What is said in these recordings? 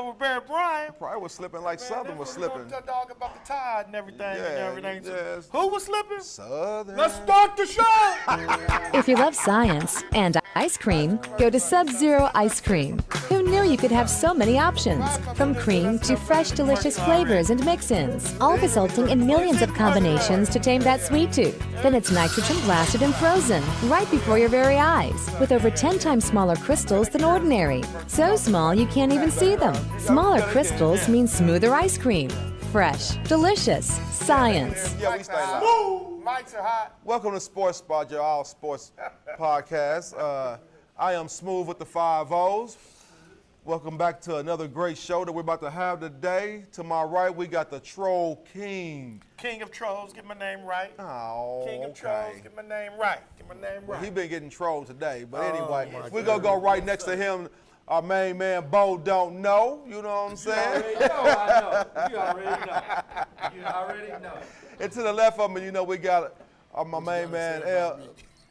over Barry Bryant. Probably was slipping like Southern was We gonna slipping. talk about the Tide and everything and everything. yes. Who was slipping? Southern. Let's start the show. If you love science and ice cream, go to Sub-Zero Ice Cream. Who knew you could have so many options? From cream to fresh, delicious flavors and mix-ins, all resulting in millions of combinations to tame that sweet tooth. Then it's nitrogen blasted and frozen, right before your very eyes, with over 10 times smaller crystals than ordinary. So small you can't even see them. Smaller crystals mean smoother ice cream. Fresh, delicious, science. Yeah, we stay live. Mics are hot. Welcome to Sports Spot, your all sports podcast. I am Smooth with the 5 O's. Welcome back to another great show that we're about to have today. To my right, we got the Troll King. King of Trolls, get my name right. Oh, King of Trolls, get my name right. Get my name right. He been getting trolled today, but anyway, we're gonna go right next to him. Our main man, Bo Don't Know. You know what I'm saying? You already know. And to the left of me, you know, we got my main man, L.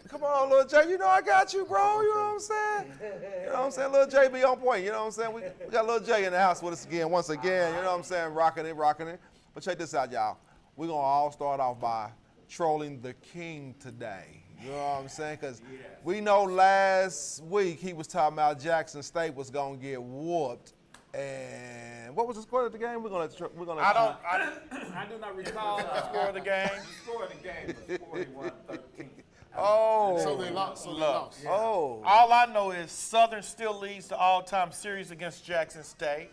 Come on, Lil J. You know I got you, bro. You know what I'm saying? You know what I'm saying? Lil J be on point. You know what I'm saying? We got Lil J in the house with us again, once again. You know what I'm saying? Rocking it. But check this out, y'all. We're going to all start off by trolling the king today. You know what I'm saying? Because we know last week he was talking about Jackson State was going to get whooped. And what was the score of the game? I do not recall the score of the game. The score of the game was 41-13. Oh. So they lost. Yeah. Oh. All I know is Southern still leads the all-time series against Jackson State.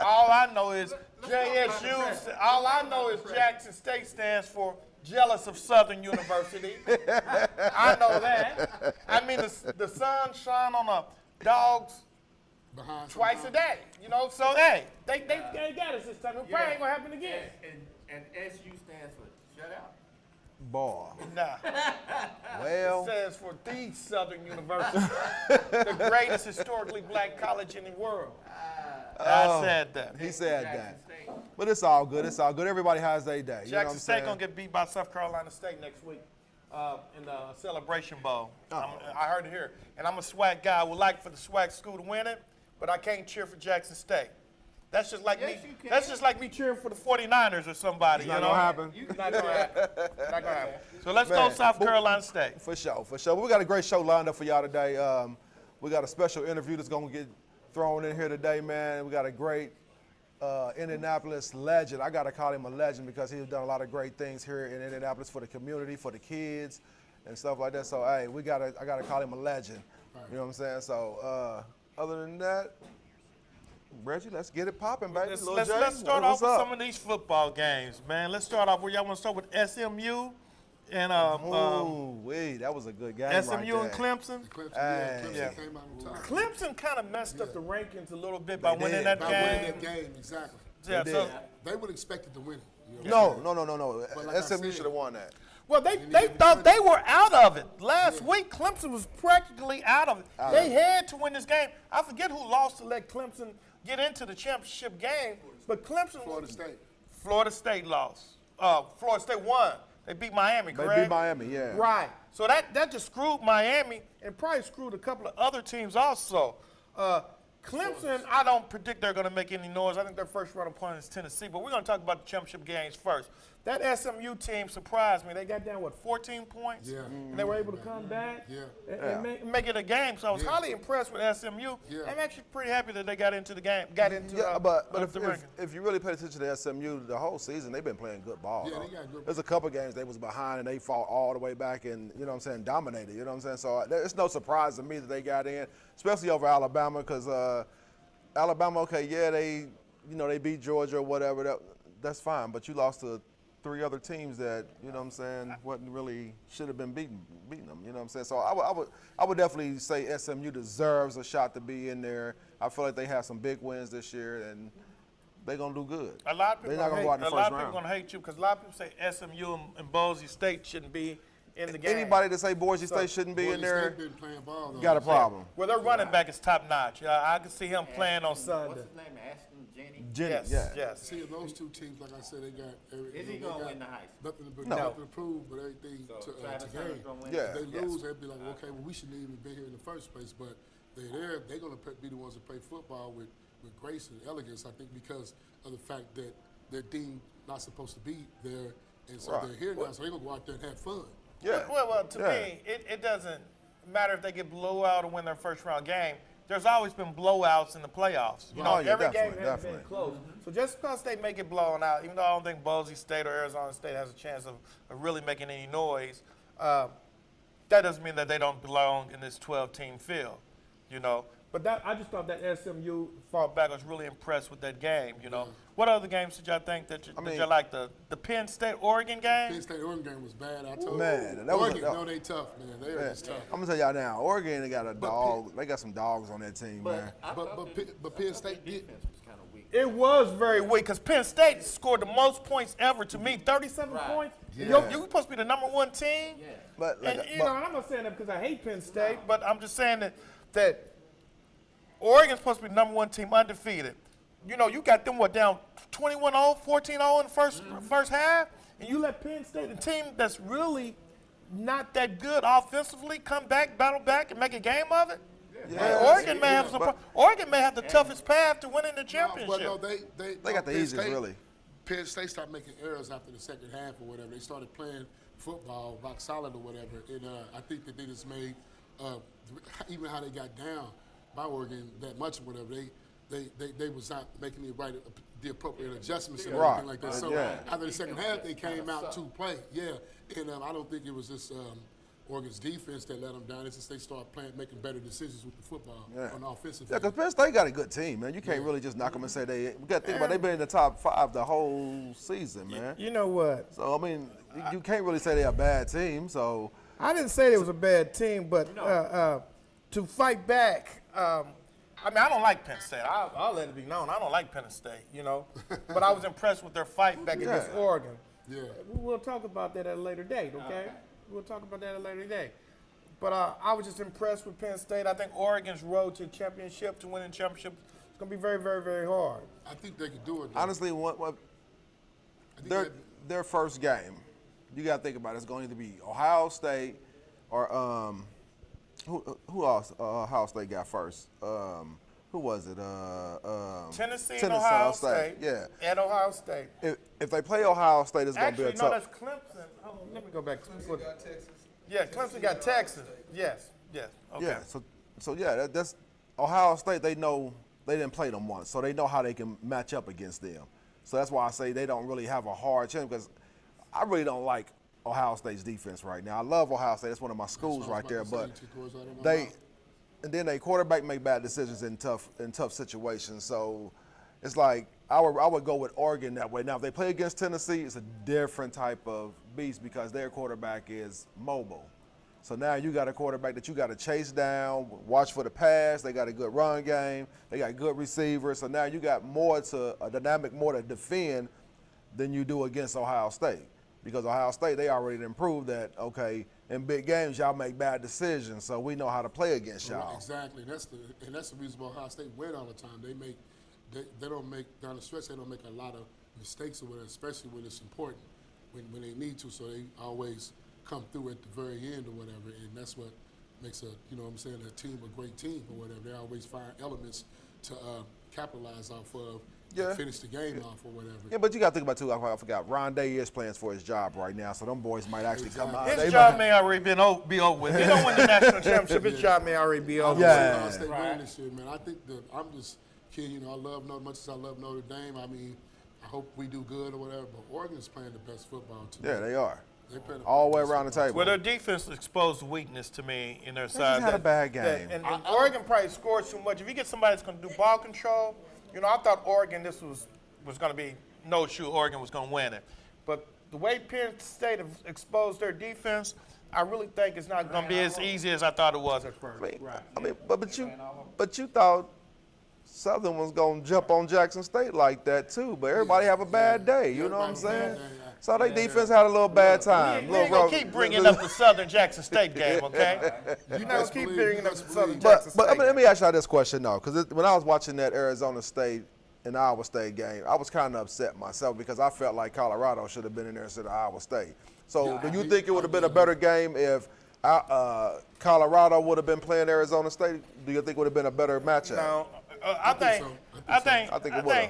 All I know is JSU. All I know is Jackson State stands for jealous of Southern University. I know that. I mean, the sun shine on a dog's Behind twice a day. You know, so hey, they got us this time. It probably ain't gonna happen again. And SU stands for shut out. Boy. Nah. Well. It stands for the Southern University, the greatest historically black college in the world. I said that. He said that. But it's all good. It's all good. Everybody has their day. You know what Jackson I'm State saying? gonna get beat by South Carolina State next week in the Celebration Bowl. I heard it here. And I'm a SWAC guy. I would like for the SWAC school to win it, but I can't cheer for Jackson State. That's just like me. That's just like me cheering for the 49ers or somebody. It's not gonna happen. Not gonna happen. Not gonna happen. So let's go South Carolina State. For sure. We got a great show lined up for y'all today. We got a special interview that's gonna get thrown in here today, man. We got a great Indianapolis legend. I gotta call him a legend because he's done a lot of great things here in Indianapolis for the community, for the kids, and stuff like that. So hey, I gotta call him a legend. You know what I'm saying? So other than that, Reggie, let's get it popping, baby. Let's start off with some of these football games, man. Let's start off where y'all want to start with SMU and that was a good game. SMU and Clemson. Clemson came out on top. Clemson kind of messed up the rankings a little bit by winning did. that By game. winning that game, exactly. Yeah, They so did. They would expect it to win it. You know? No. But like I SMU said- should have won that. well, they thought they were out of it last week. Clemson was practically out of it. They had to win this game. I forget who lost to let Clemson get into the championship game, but Clemson. Florida State lost. Florida State won. They beat Miami, correct? They beat Miami, yeah. Right. So that just screwed Miami and probably screwed a couple of other teams also. Clemson, I don't predict they're going to make any noise. I think their first round opponent is Tennessee, but we're going to talk about the championship games first. That SMU team surprised me. They got down, 14 points? Yeah. And they were able to come back Yeah. and make it a game. So I was highly impressed with SMU. Yeah. I'm actually pretty happy that they got into the game, But the ranking. if you really pay attention to SMU, the whole season they've been playing good ball. Yeah, though. they got good. There's a couple games they was behind and they fought all the way back and you know what I'm saying, dominated. You know what I'm saying? So it's no surprise to me that they got in, especially over Alabama, because Alabama, they beat Georgia or whatever. That's fine, but you lost to 3 other teams that, you know what I'm saying, wasn't really should have been beating them, you know what I'm saying? So I would definitely say SMU deserves a shot to be in there. I feel like they have some big wins this year and they're going to do good. A lot of people They're not gonna go out in the a first lot of round. people going to hate you because a lot of people say SMU and Boise State shouldn't be in the game. Anybody that say Boise State shouldn't be in there Been playing ball, though. got a problem. Well, their running back is top notch. I can see him playing on Sunday. What's his name? Ashton Jennings? Jennings, Yes, yeah. yes. See, those two teams, like I said, they got. Is he going to win the Heisman? Nothing to prove, but everything to Travis gain. Hunter's gonna win. Yeah. If they lose, they'd be like, okay, well, we shouldn't even be here in the first place. But they're there. They're going to be the ones that play football with with grace and elegance. I think because of the fact that they're deemed not supposed to be there, and so they're here now, so they're gonna go out there and have fun. Yeah. Well, to me, it doesn't matter if they get blew out or win their first round game. There's always been blowouts in the playoffs. You know, Oh, yeah, every game definitely, has been close. So just because they make it blown out, even though I don't think Boise State or Arizona State has a chance of really making any noise, that doesn't mean that they don't belong in this 12-team field, you know. But I just thought that SMU fought back. I was really impressed with that game, you know. What other games did y'all think that you like? The Penn State-Oregon game? Penn State-Oregon game was bad. I told Man, you. that was Oregon, no, they tough, man. They are just tough. I'm gonna tell y'all now, Oregon, they got a dog. They got some dogs on that team, man. But Penn State did. Defense was kind of weak. It was very weak because Penn State scored the most points ever to me, 37 points. Yeah. You're supposed to be the number one team. Yeah. But like, And, you know, and I'm not saying that because I hate Penn State, but I'm just saying that Oregon's supposed to be the number one team undefeated. You know, you got them, down 21-0, 14-0 in the first half, and you let Penn State, a team that's really not that good offensively, come back, battle back, and make a game of it? Yeah. Oregon may have Oregon may have the toughest path to winning the championship. Well, no, They got the Penn easiest, State- really. Penn State started making errors after the second half or whatever. They started playing football, rock solid or whatever. And I think that they just made, even how they got down by Oregon that much or whatever, they was not making the appropriate adjustments and Right. everything like that. So Yeah. after the second half, they came out to play. Yeah, and I don't think it was just Oregon's defense that let them down. It's just they started making better decisions with the football on the offensive Yeah, end. because Penn State got a good team, man. You can't really just knock them and say we got to think about they've been in the top 5 the whole season, man. You know what? So I mean, you can't really say they're a bad team. So I didn't say it was a bad team, but to fight back, I mean, I don't like Penn State. I'll let it be known. I don't like Penn State, you know. But I was impressed with their fight back against Oregon. Yeah. We'll talk about that at a later date, okay? We'll talk about that at a later date. But I was just impressed with Penn State. I think Oregon's road to championship, to winning championship, is going to be very, very, very hard. I think they could do it. Though. honestly, what I think their first game, you got to think about it, it's going to either be Ohio State or who else? Ohio State got first. Who was it? Tennessee and Ohio State. Yeah. And Ohio State. If they play Ohio State, it's going to be Actually, a no, tough. that's Clemson. Hold on, let me go back. Clemson got Texas. Yeah, Clemson got Texas. Yes. Okay. Yeah, so yeah, that's Ohio State. They know they didn't play them once, so they know how they can match up against them. So that's why I say they don't really have a hard chance because I really don't like Ohio State's defense right now. I love Ohio State; that's one of my schools right there. But and then they quarterback make bad decisions in tough situations. So it's like I would go with Oregon that way. Now if they play against Tennessee, it's a different type of beast because their quarterback is mobile. So now you got a quarterback that you got to chase down, watch for the pass. They got a good run game. They got good receivers. So now you got a dynamic more to defend than you do against Ohio State. Because Ohio State, they already improved that, okay, in big games, y'all make bad decisions, so we know how to play against y'all. Exactly. That's the reason why Ohio State win all the time. They don't make, down the stretch, they don't make a lot of mistakes or whatever, especially when it's important, when they need to. So they always come through at the very end or whatever, and that's what makes a team a great team or whatever. They always find elements to capitalize off of and finish the game off or whatever. Yeah, but you got to think about too. I forgot. Rondé is playing for his job right now, so them boys might actually come out. His job may already be over with. He don't win the national championship. His job may already be over Yeah. Ohio State win this year, man. I think that I'm just kidding. I love much as I love Notre Dame. I mean, I hope we do good or whatever. But Oregon's playing the best football too. Yeah, they are. They're playing All the way best around the football. table. Well, their defense exposed weakness to me in their They side. just had a bad game. And Oregon probably scored too much. If you get somebody that's going to do ball control, I thought Oregon, this was going to be no shoe. Oregon was going to win it. But the way Penn State have exposed their defense, I really think it's not going to be as easy as I thought it was at first. But you thought Southern was going to jump on Jackson State like that too, but everybody have a bad day. You know what I'm saying? So their defense had a little bad time. We ain't going to keep bringing up the Southern Jackson State game, okay? You're not going to keep bringing up the Southern Jackson State But let me ask y'all this question though, because when I was watching that Arizona State and Iowa State game, I was kind of upset myself because I felt like Colorado should have been in there instead of Iowa State. So do you think it would have been a better game if Colorado would have been playing Arizona State? Do you think it would have been a better matchup? Now, I think I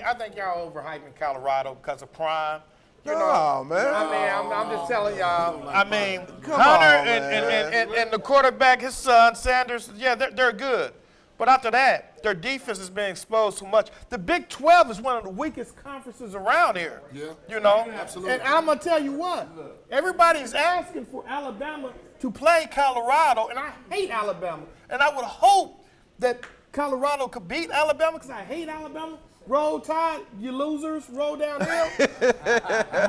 I think y'all overhyping Colorado because of Prime. You No, know, man. I mean, I'm just telling y'all. I mean, Come Hunter on, and the quarterback, his son Sanders, yeah, they're good. But after that, their defense has been exposed too much. The Big 12 is one of the weakest conferences around here. Yeah. You know? Absolutely. And I'm going to tell you what. Everybody's asking for Alabama to play Colorado, and I hate Alabama. And I would hope that Colorado could beat Alabama because I hate Alabama. Roll Tide, you losers, roll downhill.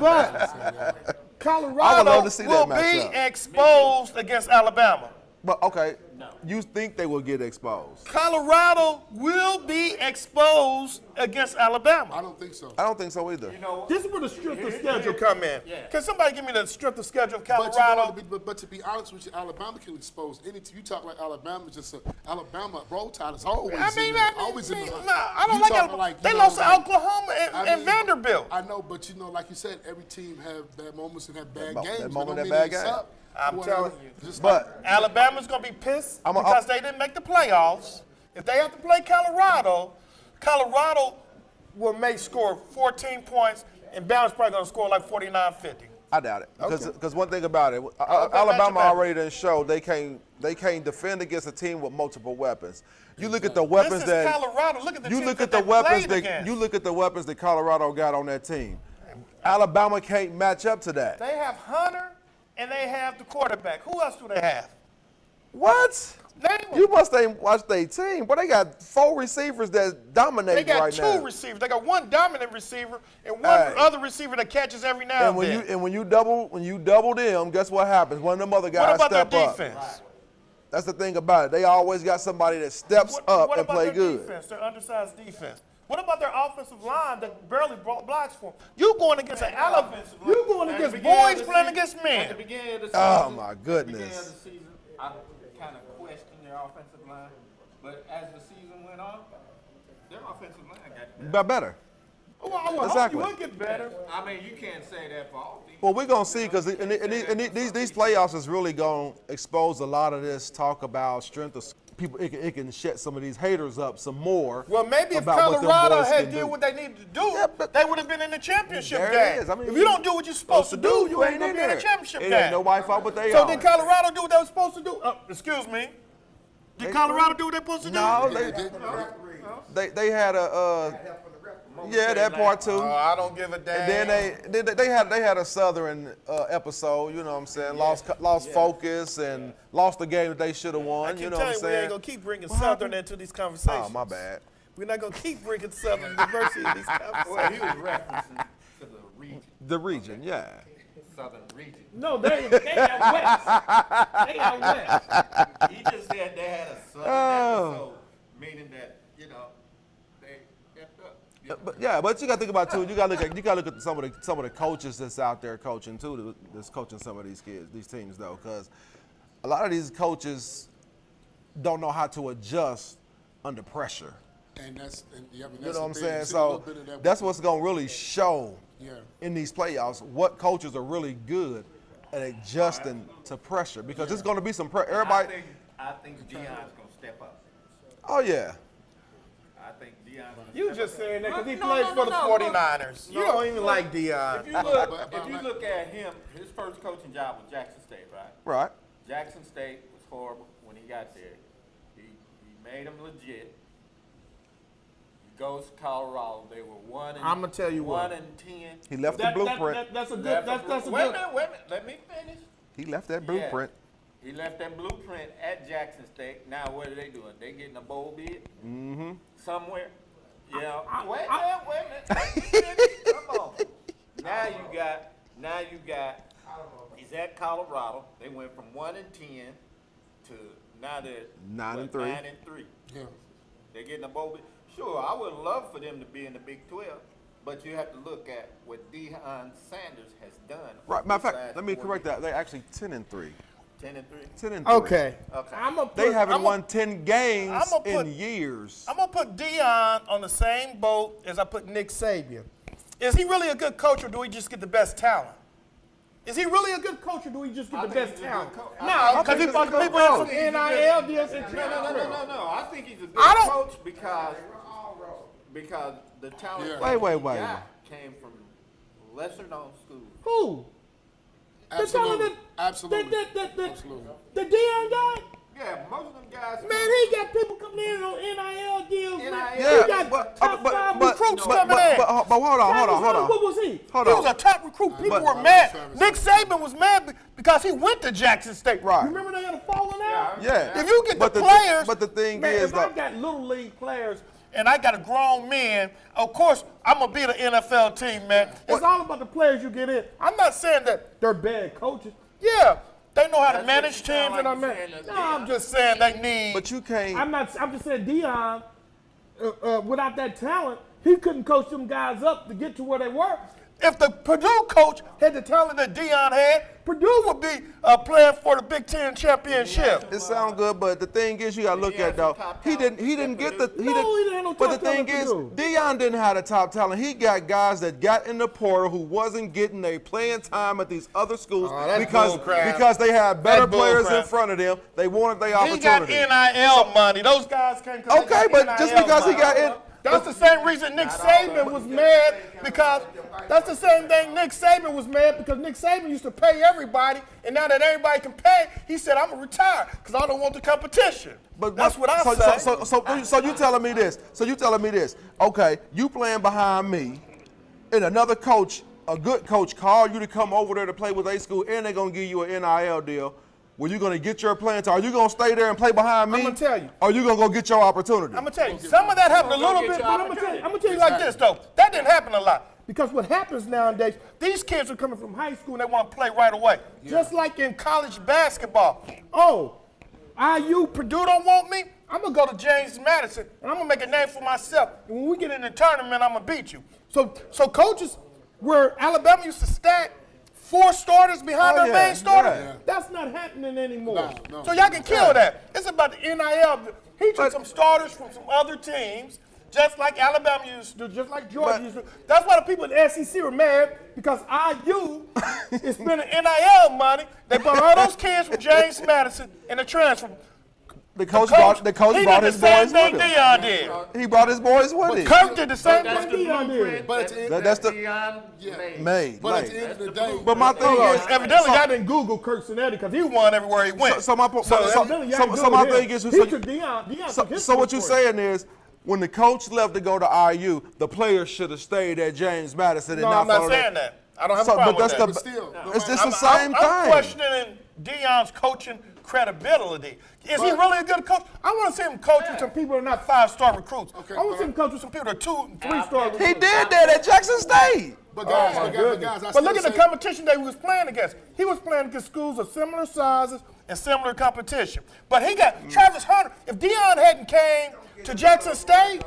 But Colorado love to see that will be matchup. exposed against Alabama. But okay, you think they will get exposed? Colorado will be exposed against Alabama. I don't think so. I don't think so either. This is where the strength of schedule come in. Yeah. Can somebody give me the strength of schedule of But, you know, Colorado? but to be honest with you, Alabama can expose any team. You talk like Alabama, just Alabama Roll Tide is always I mean, in there, always in the. I don't You like talking Alabama. you They know, lost to like- Oklahoma and Vanderbilt. I know, but you know, like you said, every team have bad moments and have bad That games. but moment, don't that mean bad they game. suck. I'm Whatever. telling you. Just But Alabama's going to be pissed I'm because they didn't make the playoffs. If they have to play Colorado, Colorado may score 14 points, and Bama's probably going to score like 49-50. I doubt it because one thing about it, that Alabama matchup. already done showed they can't defend against a team with multiple weapons. You look at the weapons This is that Colorado. Look at the you teams look that at the they weapons played that against. you look at the weapons that Colorado got on that team. Alabama can't match up to that. They have Hunter, and they have the quarterback. Who else do they have? What? Name 'em. You must ain't watch their team, but they got 4 receivers that dominate They got right two now. receivers. They got one dominant receiver and one Hey. other receiver that catches every now and, then. when you double them, guess what happens? One of them other What guys about their step up. defense? That's the thing about it. They always got somebody that steps up what and about play their good. defense, their undersized defense? What about their offensive line that barely blocks for them? You going against an Alabama? You going At the against beginning of boys the playing season- against At the men? beginning of the Oh, season, my At the beginning goodness. of the season, I kind of questioned their offensive line, but as the season went on, their offensive line got better. But better. Well, I would hope Exactly. you would get better. I mean, you can't say that for all teams. Well, we're going to see because these playoffs is really going to expose a lot of this talk about strength of people. It can shut some of these haters up some more. Well, maybe if about what them Colorado boys had can did do. what they needed to do, Yeah, but- they would have been in the championship There it game. is. I mean, if you don't do what you're supposed to do, you ain't in gonna be in there. the championship It game. ain't nobody's fault but they So own. did Colorado do what they were supposed to do? Excuse me. Did Colorado do what they were supposed to No, do? they had a that part too. I don't give a damn. And then they had a Southern episode, you know what I'm saying? Lost focus and lost the game that they should have won, I you keep know what I'm telling you, we ain't saying? gonna keep bringing Southern into these conversations. Oh, my bad. We're not gonna keep bringing Southern diversity in these Well, conversations. he was referencing to the region, The region, yeah. southern region. No, they out west. They out west. He just said they had a southern Oh. episode, meaning that, they effed up. But you got to think about too. You got to look at some of the coaches that's out there coaching too. That's coaching some of these kids, these teams though, because a lot of these coaches don't know how to adjust under pressure. And that's You know what I'm saying? So that's what's gonna really show in these playoffs what coaches are really good at adjusting to pressure because it's gonna be some pressure. Everybody. I think Deion's gonna step up. Oh yeah. I think Deion's gonna You step just up. saying that because he No, plays no, for the no, 49ers. You don't even like Deion. If you look at him, his first coaching job was Jackson State, right? Right. Jackson State was horrible when he got there. He made him legit. He goes to Colorado. They were 1 and I'ma tell you what. 1 and 10. He left the blueprint. That's a good. Left That's a wait a good. minute, wait a minute. Let me finish. He left that blueprint. He left that blueprint at Jackson State. Now what are they doing? They getting a bowl bid? Mm-hmm. Somewhere? Yeah. Wait a minute. Let me finish. Come on. Now you got. He's at Colorado. They went from 1 and 10 to now they're 9 and 3. 9 and 3. Yeah. They're getting a bowl bid. Sure, I would love for them to be in the Big 12, but you have to look at what Deion Sanders has done. Right. Matter of these fact, last let me 4 correct years. that. They're actually 10 and 3. 10 and 3. 10 and 3. Okay. Okay. They haven't won 10 games I'ma put- in years. I'm gonna put Deion on the same boat as I put Nick Saban. Is he really a good coach, or do he just get the best talent? Is he really a good coach, or do he just get I the think best he's a good talent? coach. No, because think he's a good people have some coach. NIL deals and No. I think he's a good I don't- coach because Because the talent Yeah. Wait. he got came from lesser known schools. Who? Absolutely. Absolutely. Absolutely. The Deion guy? Yeah, most of them guys. Man, he got people coming in on NIL deals, man. NIL. He got top five recruits but coming in. hold on. What was he? Hold He on. was a top recruit. People were mad. Nick Saban was mad because he went to Jackson State. Right. Remember they had a falling out? Yeah. If you get But the thi- players, but the thing Man, is, if I though, got little league players, and I got a grown man, of course, I'm going to be the NFL team, man. it's all about the players you get in. I'm not saying that, They're bad coaches. yeah, they know how to That's manage what you sound teams, and like I'm you're saying that no, I'm just saying they need. but you can't. I'm just saying Deion, without that talent, he couldn't coach them guys up to get to where they were. If the Purdue coach had the talent that Deion had, Purdue would be playing for the Big Ten championship. It sounds good, but the thing is, you gotta look at though. He didn't get the. No, he didn't have no But the top thing talent is, to do. Deion didn't have the top talent. He got guys that got in the portal who wasn't getting their playing time at these other schools that's bullcrap. because they had better That's players in bullcrap. front of them. They wanted their He got opportunity. NIL money. Those guys came. 'cause they Okay, got but just NIL because he money. got in. That's the same reason Nick Saban was mad because that's the same thing Nick Saban was mad because Nick Saban used to pay everybody, and now that everybody can pay, he said, I'm going to retire because I don't want the competition. But that's what I say. So you telling me this? So you telling me this? Okay, you playing behind me, and another coach, a good coach, call you to come over there to play with a school, and they're gonna give you an NIL deal. Were you gonna get your playing time? Are you gonna stay there and play behind me? I'm gonna tell you. Or are you gonna go get your opportunity? I'm going to tell you, some of that happened a little bit, but I'm going to tell you like this, though. That didn't happen a lot. Because what happens nowadays, these kids are coming from high school and they want to play right away. Just like in college basketball. Oh, IU, Purdue don't want me? I'm going to go to James Madison and I'm going to make a name for myself. And when we get in the tournament, I'm going to beat you. So coaches, where Alabama used to stack 4 starters behind Oh, their yeah, main starter, yeah. That's not happening anymore. No. so y'all can kill that. It's about the NIL. He took some starters from some other teams, just like Alabama used to do, just like Georgia used to do. That's why the people in the SEC were mad because IU is spending NIL money. They brought all those kids from James Madison in the transfer. The coach brought he his did the same boys thing with him. Deion did. He brought his boys with him. Kirk did the same That's thing the Deion did. blueprint But at the end- That's the Deion made. But at the end of the day, But my thing is, Evidently, y'all didn't Google Kirk Cincinnati because he won everywhere he went. so my Evidently, y'all so my good with thing him. is, He took Deion took his so what foot you're for it. saying is, when the coach left to go to IU, the players should have stayed at James Madison and No, not I'm not followed saying that. I don't have a So, problem but with that's that. the, but still, no it's matter- the same I'm thing. questioning Deion's coaching credibility. Is he really a good coach? I want to see him coach with some people that are not 5-star recruits. Okay, I want to see him coach with some people that are 2- and 3-star recruits. He did that at Jackson State. but guys, Oh, my I goodness. still But look at the say- competition that he was playing against. He was playing against schools of similar sizes and similar competition. But he got Travis Hunter. If Deion hadn't came to Jackson State,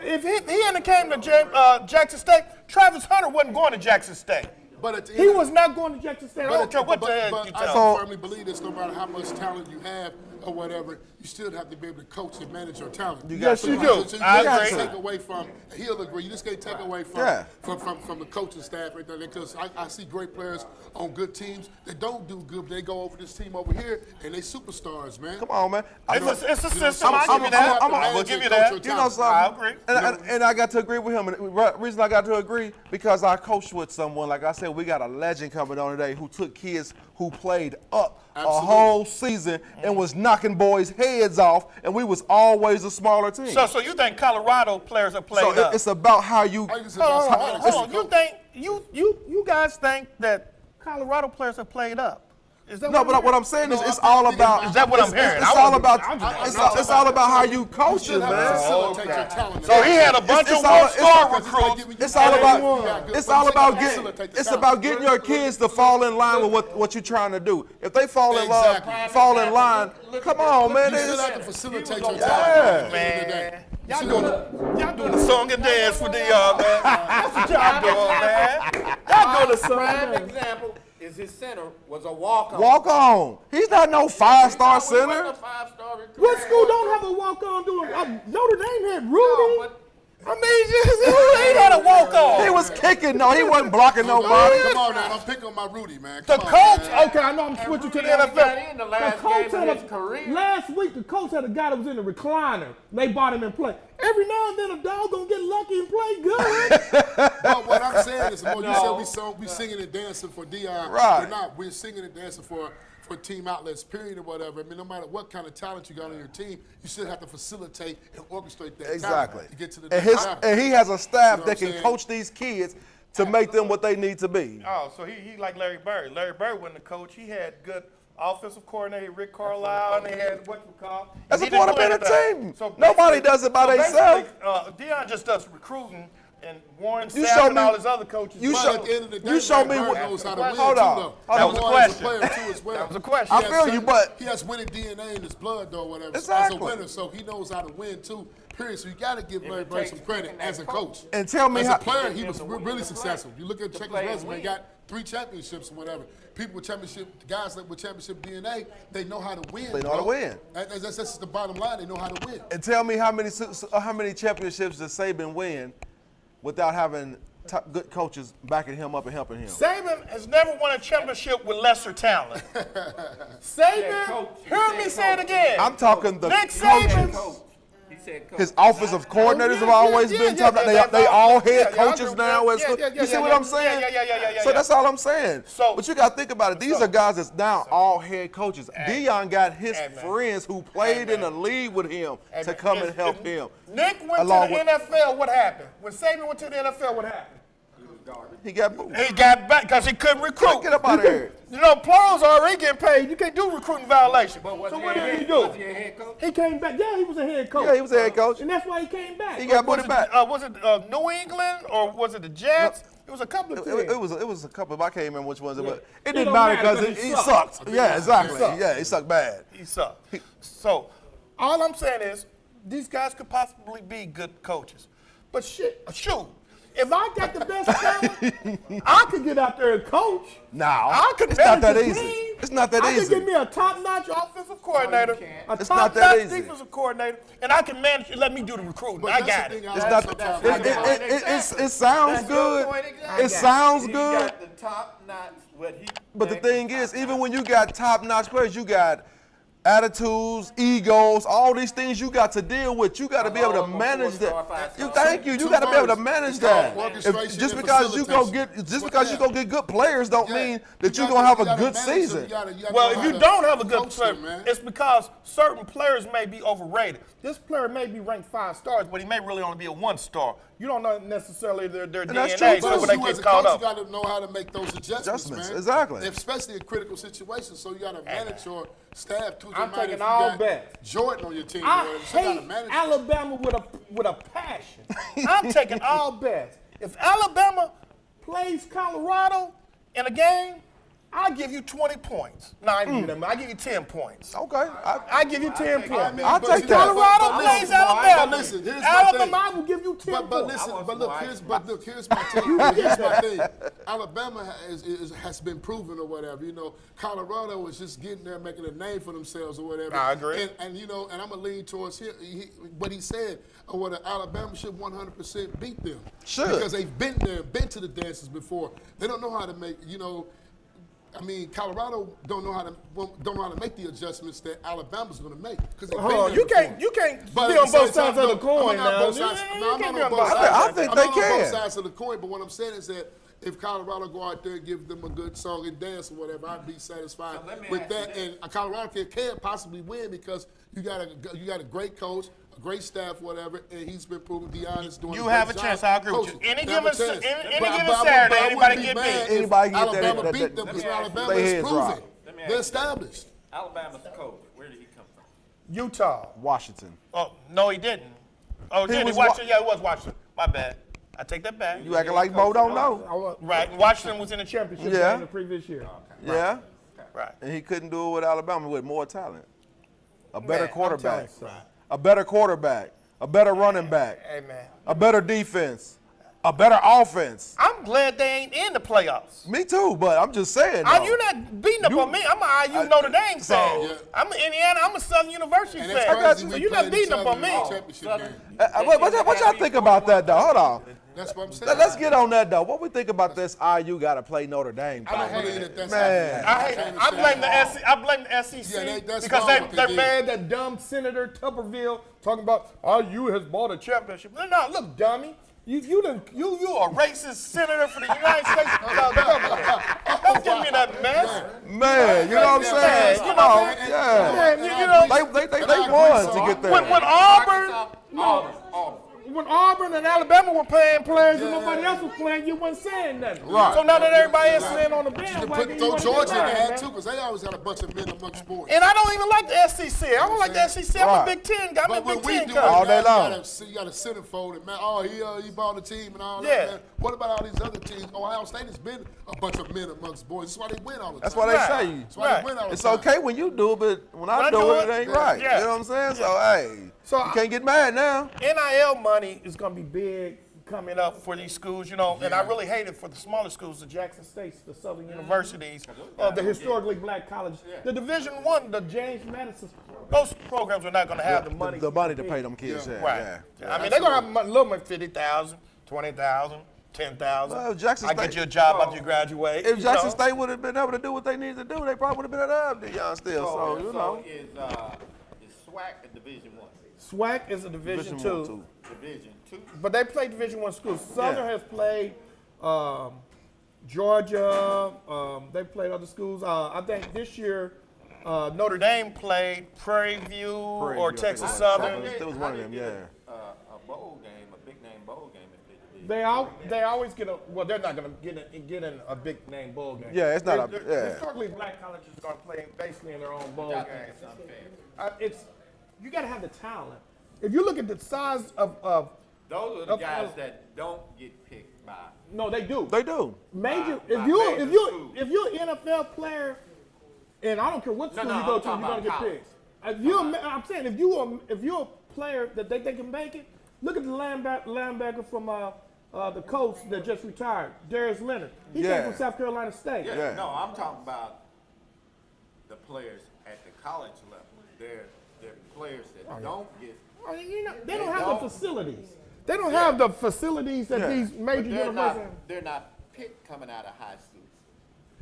if he hadn't came to Jackson State, Travis Hunter wasn't going to Jackson State. But at the He end of- was not going to Jackson State. I don't care what the heck you I tell me. firmly believe this. No matter how much talent you have or whatever, you still have to be able to coach and manage your talent. Yes, you do. So you I can't agree. take away from. He'll agree. You just can't take away from Yeah. from the coaching staff right there. Because I see great players on good teams that don't do good. But they go over this team over here and they superstars, man. Come on, man. It's a You know, system. I'm- I'll give you that. I'm- I will give you that. You know something? I agree. And I got to agree with him. And the reason I got to agree, because I coached with someone, like I said, we got a legend coming on today who took kids who played up Absolutely. a whole season and was knocking boys' heads off, and we was always a smaller team. So you think Colorado players have played So up? it's about how you. I think it's Hold about on, somebody hold on. that's a You coach. think you guys think that Colorado players have played up? Is that No, but what I'm saying is, No, it's I all think about. Is that what I'm hearing? It's I all wasn't- about. I'm It's all about how you coach You it, have to man. facilitate your talent. So he had a bunch It's of all- one-star it's- recruits. It's all about. It's all about getting. It's about getting your kids to fall in line with what you're trying to do. If they fall in love, Exactly. fall in line. Come on, man. You still It's- have to facilitate your talent. Yeah. at the end of the day. Y'all doing the song and dance for y'all, man. That's what y'all doing, man. Y'all doing the song. Prime example is his center was a walk-on. Walk on. He's not no 5-star He wasn't center. a 5-star recruit. What school don't have a walk-on doing? Notre Dame had Rudy. No, but I mean, he had a walk-on. He was kicking, no, he wasn't blocking nobody. Come on now, don't pick on my Rudy, man. The Come on, coach, man. Okay, I know I'm switching to the Rudy only got NFL. in the last coach game of had his career. Last week, the coach had a guy that was in the recliner. They bought him in play. Every now and then, a dog gonna get lucky and play good. But what I'm saying is, well, you said we singing and dancing for Deion. Right. We're not. We're singing and dancing for team outlets, period, or whatever. I mean, no matter what kind of talent you got on your team, you still have to facilitate and orchestrate that Exactly. talent to get to the And next level. and he has a staff You know that what can I'm saying? coach these kids to make them what they need to be. Oh, so he like Larry Bird. Larry Bird wasn't the coach. He had good offensive coordinator Rick Carlisle, and they had what you call. That's He a didn't part do of being a anything. team. So Nobody basically- does it by so themselves. basically, Deion just does recruiting, and Warren You Sapp show and me- all his other coaches. you But show- at the end of the day, you show me Larry what- Bird knows how to Hold win on. too, Hold though. on. That was a Warren question. is a player too as well. That was a question. I feel you, but he has winning DNA in his blood, though, whatever. Exactly. As a winner, so he knows how to win too. Period. So you got to give Larry Bird some credit as a coach. and tell me As how. a player, he was to win really to play. successful. You look at To check play his and resume, win. got 3 championships or whatever. People with championship, guys with championship DNA, they know how to win. They know how to bro. win. That's just the bottom line. They know how to win. And tell me how many championships does Saban win without having good coaches backing him up and helping him? Saban has never won a championship with lesser talent. said Saban, coach. He hear said me say it coach. again. I'm talking the Nick coaches. Saban. Coach. He said coach. His offensive coordinators have always been top. They all head coaches now. You see what I'm saying? So that's all I'm saying. So- But you got to think about it. These are guys that's now all head coaches. Deion got his Hey, man. friends who played in the league with him to come and help him. Nick went Along to the NFL, what happened? When Saban went to the NFL, what happened? He got moved. He got back because he couldn't recruit. Get up out of here. You know, pros are already getting paid. You can't do recruiting violation. But was So he what a did he head- do? Was he a head coach? He came back. Yeah, he was a head coach. Yeah, he was a head coach. And that's why he came back. He got Was put it, back. was it New England or was it the Jets? It was a couple of teams. It was a couple. I can't remember which ones. But it It didn't don't matter matter because 'cause he he sucked. Yeah, exactly. sucked. Yeah, he sucked bad. He sucked. So, all I'm saying is, these guys could possibly be good coaches. But shoot, if I got the best talent, I could get out there and coach. No, I could it's not manage that a easy. team. It's not that I easy. could get me a top-notch offensive coordinator, a It's not that top-notch easy. defensive coordinator, and I can manage and let me do the recruiting. But I that's got the it. thing I It's like not. sometimes. It sounds That's your good. point exactly. It sounds He good. got the top notch. What he. But the thing is, even when you got top-notch players, you got attitudes, egos, all these things you got to deal with. You got to be able to manage that. Thank you. You got to be able to manage that. Orchestration Just and because you go facilitation. get, just because you go get good players, don't Yeah. mean that you're You gonna have a gotta good manage them. season. You gotta Well, know if how you to don't have a good coach player, them, man. it's because certain players may be overrated. This player may be ranked 5 stars, but he may really only be a 1 star. You don't know necessarily their that's DNA, true, so too. when they you as get a caught coach, up. you got to know how to make those adjustments, man. exactly. Especially in critical situations. So you got to manage your staff too. I'm If taking you all got bets. Jordan on your team, or I whatever, so you got hate to manage. Alabama with a passion. I'm taking all bets. If Alabama plays Colorado in a game, I'll give you 20 points. No, I give you I give you 10 points. Okay. I give you 10 points. I'll but take see, that. Colorado but plays listen, Alabama. but listen, here's my Alabama, thing. I will give you 10 But points. listen, want but some look, wise here's my thing. Here's my thing. Alabama has been proven or whatever. You know, Colorado was just getting there, making a name for themselves or whatever. I agree. And you know, and I'm gonna lean towards what he said. Or what Alabama should 100% beat them. Should. Because they've been there, been to the dances before. They don't know how to make. You know. I mean, Colorado don't know how to make the adjustments that Alabama's going to make because they've Hold been on, there you before. can't be But on at the both same sides time, of the coin I'm not now. both sides. You No, I'm can't not be on on both both sides. I think I'm they not on can. both sides of the coin. But what I'm saying is that if Colorado go out there and give them a good song and dance or whatever, I'd be satisfied So let me with ask that. you And Colorado can possibly win because you got a great coach, a great staff, whatever, and he's been proven. Deion is doing. You a have great a chance. job I agree with you. coaching. Any They have a given chance. any But- given but I wouldn't- Saturday, but I anybody wouldn't get be beat. mad if Anybody get that- Alabama that- beat them that- because that- Alabama they is heads proven. drop. Let me ask They're you. established. Alabama's coach. Where did he come from? Utah. Washington. Oh, no, he didn't. Oh, did he? was Washington? Yeah, it was Washington. My bad. I take that back. You acting like Bo don't know. Right. Washington was in the championship Yeah. game the previous year. Yeah. Right. And he couldn't do it with Alabama with more talent. A better Man, I'm quarterback. telling you, A better quarterback. A better running back. Hey, man. A better defense. A better offense. I'm glad they ain't in the playoffs. Me too, but I'm just saying. You're not beating up on me. I'm a IU Notre Dame fan. Yeah. I'm an Indiana. I'm a Southern University And fan. it's got crazy you. So we you're not played each beating up other on in me. the championship game. What y'all think about that, though? Hold on. That's what I'm saying. Let's get on that though. What we think about this? IU got to play Notre Dame. I don't thing? believe that that's Man. happening. I blame the SEC Yeah, that's because wrong what they they're did. mad that dumb Senator Tuberville talking about IU has bought a championship. No, look, dummy. You a racist senator for the United States government. Don't give me that mess. Man, you know what I'm saying? You Come know, on, man, yeah. you know, They won to get there. when Auburn and Alabama were playing players and nobody else was playing, you wasn't saying nothing. Right. So now that everybody is sitting on the You bench, can throw Georgia in there too, because they always got a bunch of men among sports. And I don't even like the SEC. I don't like the SEC. I'm a Right. Big Ten guy. I'm a But when Big we Ten do it, guy. All day now long. you got a centerfold and man, he bought the team and all Yeah. that. Man. What about all these other teams? Ohio State has been a bunch of men amongst boys. That's why they win all the time. That's why they Right. say That's why they win all the it's time. okay when you do it, but when I do it, it ain't right. yeah. You know what I'm saying? So hey, So you can't get mad now. NIL money is going to be big coming up for these schools, you know, and I really hate it for the smaller schools, the Jackson States, the Southern Universities, the historically black colleges, the Division I, the James Madison. Those programs are not going to have the money. The money to pay them kids. Yeah, Right. yeah. I mean, they're going to have a little money, 50,000, 20,000, 10,000. Well, Jackson I get State- you a job after you graduate. If you Jackson know? State would have been able to do what they needed to do, they probably would have been at Dion still. So you know. is SWAC a Division I? SWAC is a Division Division I, II. too. Division II? But they play Division I schools. Southern Yeah. has played Georgia. They played other schools. I think this year Notre Dame played Prairie View or Texas Southern. It was one of them, yeah. A bowl game, a big name bowl game in the division. They always get a. Well, they're not going to get in a big name bowl game. Yeah, it's not Historically, black colleges are going to play basically in their own bowl I think games. it's unfair. You got to have the talent. If you look at the size of Those are the Of- guys of- that don't get picked by. no, they do. They do. Major. By If major you're an NFL player, and I don't care what school no, you go I'm to, you're talking gonna get about picked. I'm saying if you're a player that they think can make it, look at the linebacker from the Colts that just retired, Darius Leonard. He Yeah. came from South Carolina State. Yeah. No, I'm talking about the players at the college level. They're players that don't get. I mean, you know, they don't have don't. the facilities. They don't have the facilities that Yeah. these major But universities. they're not picked coming out of high school.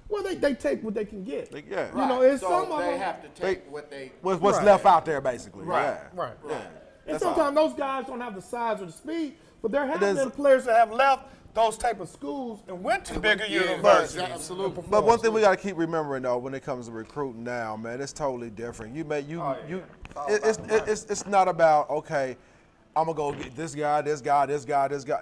Well, they take what they can get. Yeah. You know, it's so some of they them. have to take what they. What's Right. left out there, basically. Right, Yeah. right. Yeah. And That's sometimes those guys don't have the size or the speed, but there have there's- been players that have left those type of schools and went to bigger universities. Absolutely. But one thing we got to keep remembering though, when it comes to recruiting now, man, it's totally different. It's not about okay, I'm gonna go get this guy.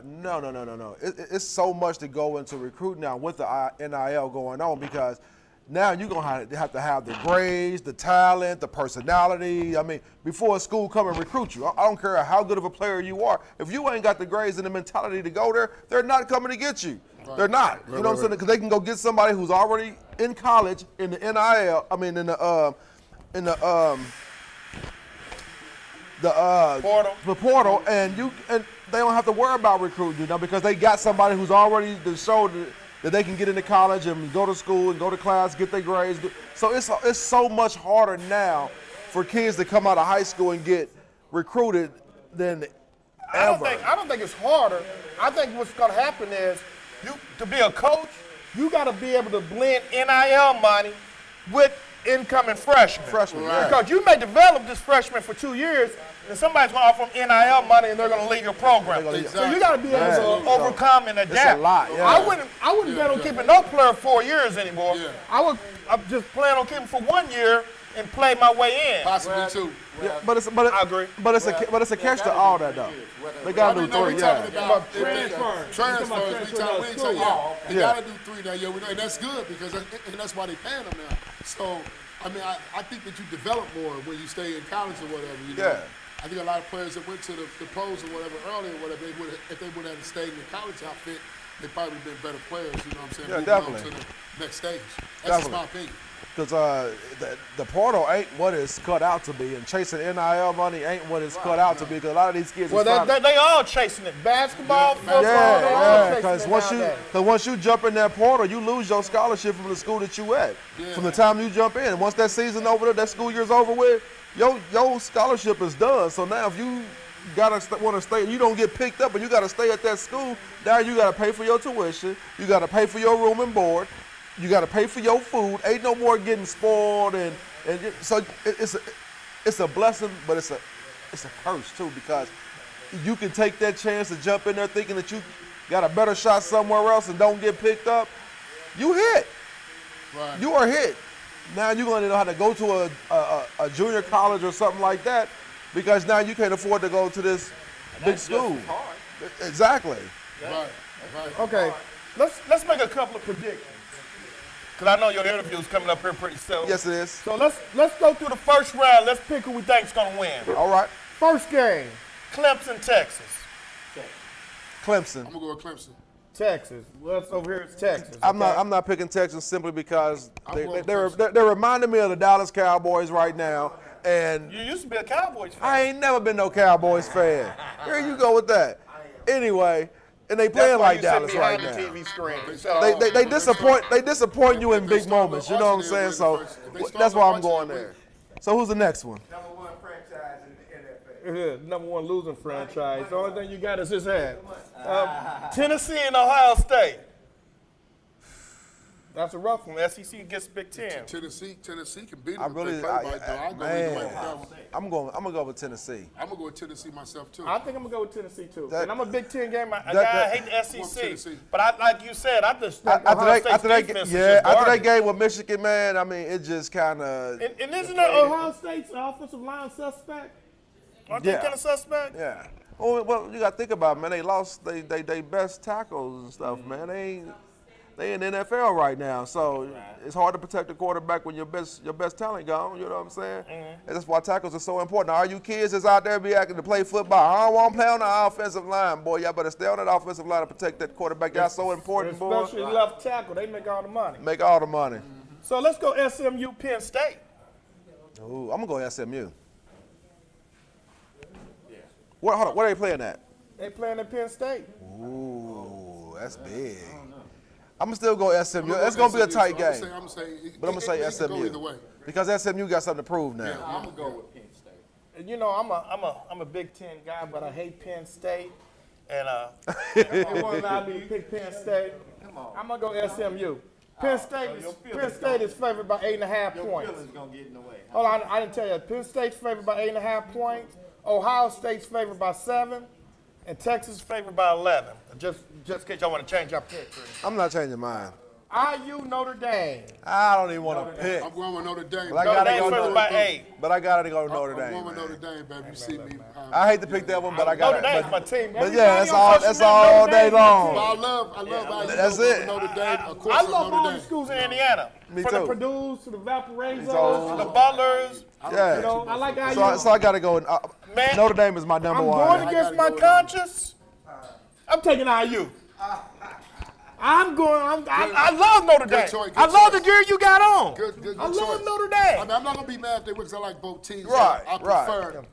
No. It's so much to go into recruiting now with the NIL going on because now you're gonna have to have the grades, the talent, the personality. I mean, before a school come and recruit you, I don't care how good of a player you are. If you ain't got the grades and the mentality to go there, they're not coming to get you. They're not. You know what I'm saying? Because they can go get somebody who's already in college in the NIL. I mean, in the Portal. the portal, and they don't have to worry about recruiting, because they got somebody who's already showed that they can get into college and go to school and go to class, get their grades. So it's so much harder now for kids to come out of high school and get recruited than ever. I don't think it's harder. I think what's going to happen is to be a coach, you got to be able to blend NIL money with incoming freshmen. Because you may develop this freshman for 2 years, and somebody's going to offer them NIL money, and they're going to leave your program. So you got to be able to overcome and adapt. a lot, yeah. I wouldn't bet on keeping no player 4 years anymore. Yeah. I just plan on keeping for 1 year and play my way in. Possibly two. Yeah, but I agree. But it's a catch to all that though. They gotta do we three, talking yeah. about Transfers. transfers. We ain't talking about. They Yeah. gotta do three now, yeah, and that's good because that's why they paying them now. So, I mean, I think that you develop more when you stay in college or whatever. You know? Yeah. I think a lot of players that went to the pros or whatever earlier, whatever, if they would have stayed in the college outfit, they probably been better players. You know what I'm saying? Yeah, Moving on definitely. to the next stage. That's just my Definitely. opinion. Because the portal ain't what it's cut out to be, and chasing NIL money ain't what it's cut out to be. Because a lot of these kids, Well, they all chasing it. Basketball, football, they all yeah. chasing Because it nowadays. once you jump in that portal, you lose your scholarship from the school that you at. From the time you jump in, and once that season over, that school year's over with, your scholarship is done. So now if you want to stay, you don't get picked up, and you got to stay at that school. Now you got to pay for your tuition. You got to pay for your room and board. You got to pay for your food. Ain't no more getting spoiled, so it's a blessing, but it's a curse too, because you can take that chance to jump in there thinking that you got a better shot somewhere else and don't get picked up. You hit. Right. You are hit. Now you're going to know how to go to a junior college or something like that, because now you can't afford to go to this big school. Exactly. Right. Okay, let's make a couple of predictions. Because I know your interview's coming up here pretty soon. Yes, it is. So let's go through the first round. Let's pick who we think's going to win. All right. First game, Clemson, Texas. Clemson. I'm gonna go with Clemson. Texas. What's over here is Texas. I'm okay? not picking Texas simply because I'm going they're reminding me of the Dallas Cowboys right now, and You used to be a Cowboys fan. I ain't never been no Cowboys fan. Here you go with that. Anyway, and they playing That's why like you sit Dallas right behind now. the TV screen. They disappoint you in big moments. You know what I'm saying? So that's why I'm going there. So who's the next one? Number one franchise in the NFL. Yeah, number one losing franchise. The only thing you got is his head. Tennessee and Ohio State. That's a rough one. SEC gets Big Ten. Tennessee can beat them. I if really, they play right, though. I'll go either way with that one. I'm gonna go with Tennessee. I'm gonna go with Tennessee myself too. I think I'm gonna go with Tennessee too. That- and I'm a Big Ten game. I that- hate the Well, SEC, Tennessee. but like you said, I just think After Ohio State's that, defense is yeah, just after that garbage. game with Michigan, man, I mean, it just kind of, And isn't that Ohio State's offensive line suspect? Aren't they Yeah. kind of suspect? yeah. Well, you got to think about it, man. They lost they best tackles and stuff, man. They in the NFL right now, so it's hard to protect the quarterback when your best talent gone. You know what I'm saying? And that's why tackles are so important. All you kids that's out there be acting to play football, I don't want to play on the offensive line, boy. Y'all better stay on that offensive line to protect that quarterback. That's so important, boy. Especially left tackle, they make all the money. Make all the money. So let's go SMU, Penn State. Ooh, I'm gonna go SMU. Hold on, where are they playing at? They playing at Penn State. Ooh, that's big. I'm gonna still go SMU. I'm gonna That's go gonna be a SMU, tight so I'm game. gonna say, But I'm gonna say it can go SMU either way. because SMU got something to prove now. I'm gonna go with Penn State. And you know, I'm a Big Ten guy, but I hate Penn State. And it won't allow me to pick Penn State. I'm gonna go SMU. Penn State is favored by 8.5 points. Feelings gonna get in the way. Hold on, I didn't tell you. Penn State's favored by 8.5 points. Ohio State's favored by 7, and Texas is favored by 11. Just in case y'all want to change your pick. I'm not changing mine. IU Notre Dame. I don't even want to pick, I'm going with Notre Dame. but I Notre gotta Dame's go. favored by 8. But I gotta go to Notre I'm Dame. going with man. Notre Dame, baby. You see me. I hate to pick that one, but I Notre gotta. Dame's my But, team. but Everybody yeah, that's on all. social That's media, all Notre day Dame's my long. team. I love IU. That's Go it. with Notre Dame. Of course, I it's love all Notre the Dame. schools in Indiana. Me From too. the Purdue's to the Valparaiso's So- to the Butlers. Yeah. You know, I like IU. So I gotta go. Man, Notre Dame is my number I'm one. going against my conscience. I'm taking IU. I love Notre Dame. choice, good I love the choice. gear you got on. Good I love choice. Notre I Dame. mean, I'm not gonna be mad if they win because I like both teams. Right, I right. prefer.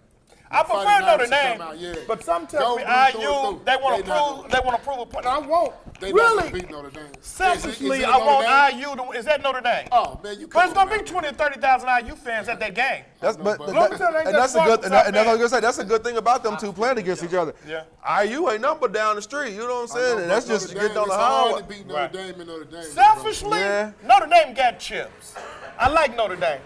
I prefer Fighting Notre Knights to Dame, come out, yeah. but some tell me Go blue, IU, throw it they through. want to They not prove, they want to prove a point. I won't. They not Really, gonna beat Notre Dame. selfishly, Is it I Notre want Dame? IU to. Is that Notre Dame? Oh man, you But it's come gonna be 20 or 30,000 IU fans at that game. That's but Long that- as it ain't and that's a just good one and that's what I man. was gonna say. That's a good thing about them two playing against each other. Yeah. IU ain't number down the street. You know what I'm saying? And that's just getting on the It's hard highway. to beat Right. Notre Dame and Notre Dame. Selfishly, Yeah. Notre Dame got chips. I like Notre Dame.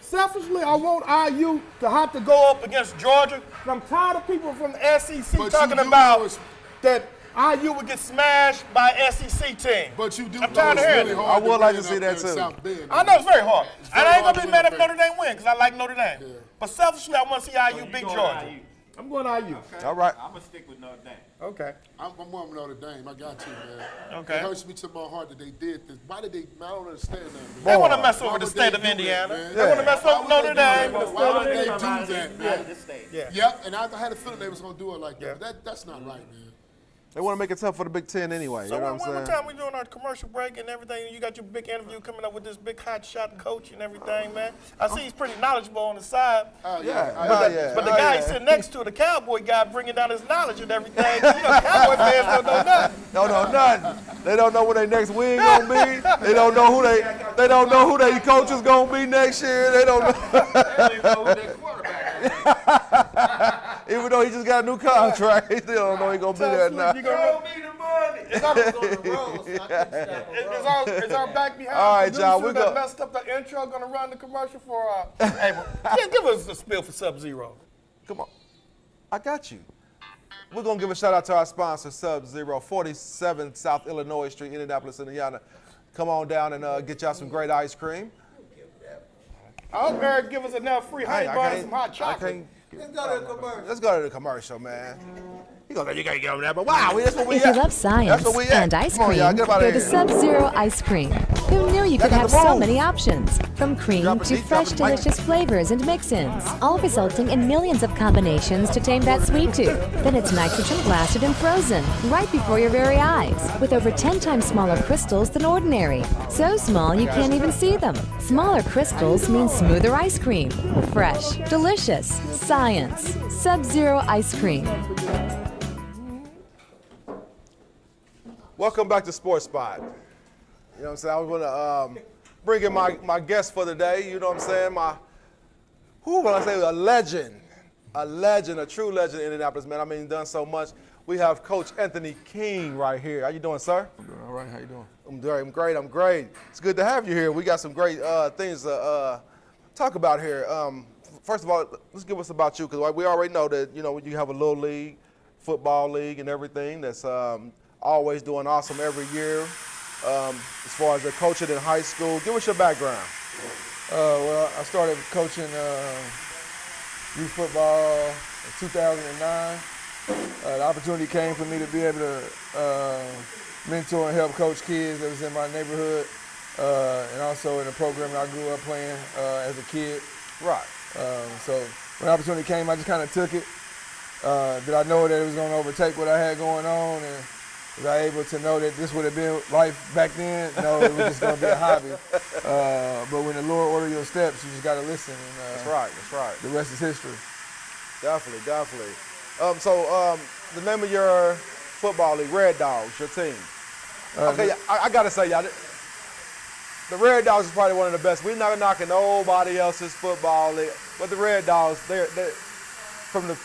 Selfishly, I want IU to have to go up against Georgia. I'm tired of people from the SEC But you talking do about know it's- that IU would get smashed by SEC team. But you do I'm know tired it's of hearing really it. hard I would like win to see up that there in too. South Bend. I know it's very hard. It's And very I ain't hard gonna be to mad win if up Notre Dame win because I like Notre Dame. Yeah. But selfishly, I want to see IU beat going Georgia. IU. I'm going IU. All right. I'm gonna stick with Notre Dame. Okay. I'm going with Notre Dame. I got you, man. Okay. It hurts me to my heart that they did this. Why did they? I don't understand that. Man. They want to mess Why over the would state they of do that, Indiana. man? They want to mess Why over would they Notre do that? Dame. and the Why state would of they Indiana. do that, Yeah. man? Just stay. Yeah. Yep, and I had a feeling they was gonna do it like that. Yeah. But that's not right, man. They want to make it tough for the Big Ten anyway. So you know one what I'm more saying? time we doing our commercial break and everything. You got your big interview coming up with this big hot shot coach and everything, man. I see he's pretty knowledgeable on the side. Oh, Yeah. I- Oh, yeah. But the Oh, guy yeah. sitting next to the Cowboy guy bringing down his knowledge and everything. You know, Cowboy fans don't know nothing. Don't know nothing. They don't know who their next win gonna be. They don't know who they don't know who their coach is gonna be next year. They don't know. They don't know who their quarterback is. Even though he just got a new contract, he still don't know he gonna be there now. You gonna me the money. Is our back behind All right, y'all, producer we that go- messed up the intro gonna run the commercial for hey, give us a spill for Sub-Zero. Come on. I got you. We're going to give a shout out to our sponsor, Sub-Zero, 47 South Illinois Street, Indianapolis, Indiana. Come on down and get y'all some great ice cream. I hope Eric give us enough free honey buns and some hot chocolate. Let's go to the commercial, man. You gonna you can't get over that, but wow, that's what we If at. you love science That's what we at. and ice Come on, cream, y'all, get up out go of to here. Sub-Zero Ice Cream. Who knew you could got have the so move. many options? From cream Drop it to deep, fresh, drop it light. delicious flavors and mix-ins, all resulting in millions of combinations to tame that sweet tooth. Then it's nitrogen blasted and frozen, right before your very eyes, with over 10 times smaller crystals than ordinary. So small you can't even see them. Smaller crystals mean smoother ice cream. Fresh, delicious, science. Sub-Zero Ice Cream. Welcome back to Sports Spot. You know what I'm saying? I was going to bring in my guest for the day. You know what I'm saying? When I say a legend, a true legend in Indianapolis, man. I mean, done so much. We have Coach Anthony King right here. How you doing, sir? I'm doing all right. How you doing? I'm great. It's good to have you here. We got some great things to talk about here. First of all, let's give us about you, because we already know that, you know, you have a little league, football league and everything that's always doing awesome every year. As far as the coaching in high school, give us your background. Well, I started coaching youth football in 2009. The opportunity came for me to be able to mentor and help coach kids that was in my neighborhood, and also in a program that I grew up playing as a kid. Right. So when the opportunity came, I just kind of took it. Did I know that it was going to overtake what I had going on? And was I able to know that this would have been life back then? No, it was just going to be a hobby. But when the Lord order your steps, you just got to listen. And, That's right. The rest is history. Definitely. So the name of your football league, Red Dogs, your team. Okay, I got to say, y'all, the Red Dogs is probably one of the best. We're not knocking nobody else's football league, but the Red Dogs, they're from the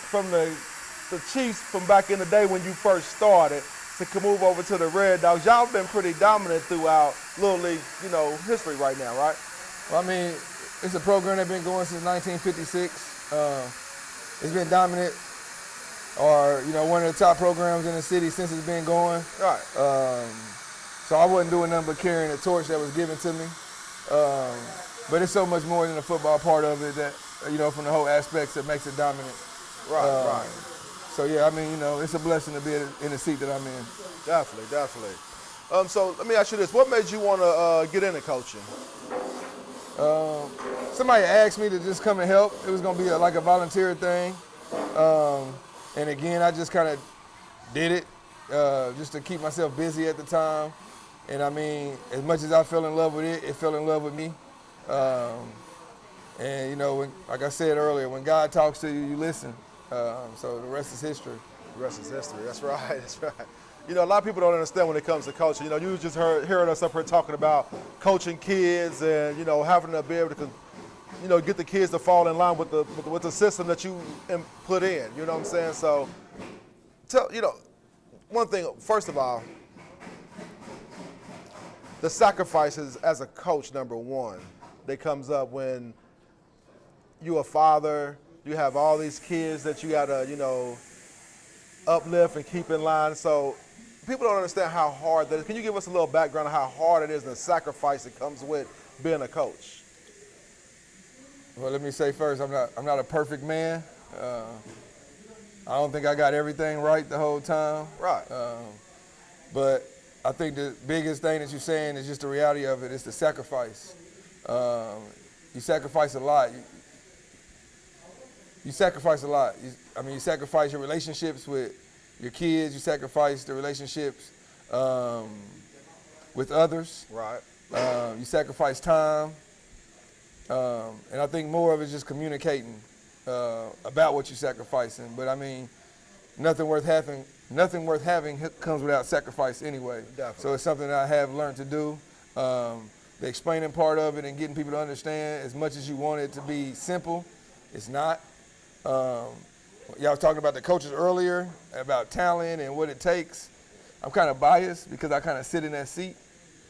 Chiefs from back in the day when you first started to move over to the Red Dogs. Y'all been pretty dominant throughout Little League, you know, history right now, right? Well, I mean, it's a program that's been going since 1956. It's been dominant, or you know, one of the top programs in the city since it's been going. Right. So I wasn't doing nothing but carrying the torch that was given to me. But it's so much more than the football part of it that, you know, from the whole aspects that makes it dominant. Right. So yeah, I mean, you know, it's a blessing to be in the seat that I'm in. Definitely. So let me ask you this: what made you want to get into coaching? Somebody asked me to just come and help. It was gonna be like a volunteer thing, and again, I just kind of did it just to keep myself busy at the time. And I mean, as much as I fell in love with it, it fell in love with me. And you know, like I said earlier, when God talks to you, you listen. So the rest is history. The rest is history. That's right. You know, a lot of people don't understand when it comes to coaching. You know, you just hearing us up here talking about coaching kids and, you know, having to be able to, you know, get the kids to fall in line with the system that you put in. You know what I'm saying? So, you know, one thing, first of all, the sacrifices as a coach, number one, that comes up when you're a father, you have all these kids that you gotta, you know, uplift and keep in line. So people don't understand how hard that is. Can you give us a little background on how hard it is and the sacrifice that comes with being a coach? Well, let me say first, I'm not a perfect man. I don't think I got everything right the whole time. Right. But I think the biggest thing that you're saying is just the reality of it. It's the sacrifice. You sacrifice a lot. You sacrifice a lot. You sacrifice your relationships with your kids. You sacrifice the relationships with others. Right. You sacrifice time. And I think more of it is just communicating about what you're sacrificing. But I mean, nothing worth having comes without sacrifice anyway. Definitely. So it's something that I have learned to do. The explaining part of it and getting people to understand, as much as you want it to be simple, it's not. Y'all was talking about the coaches earlier, about talent and what it takes. I'm kind of biased because I kind of sit in that seat.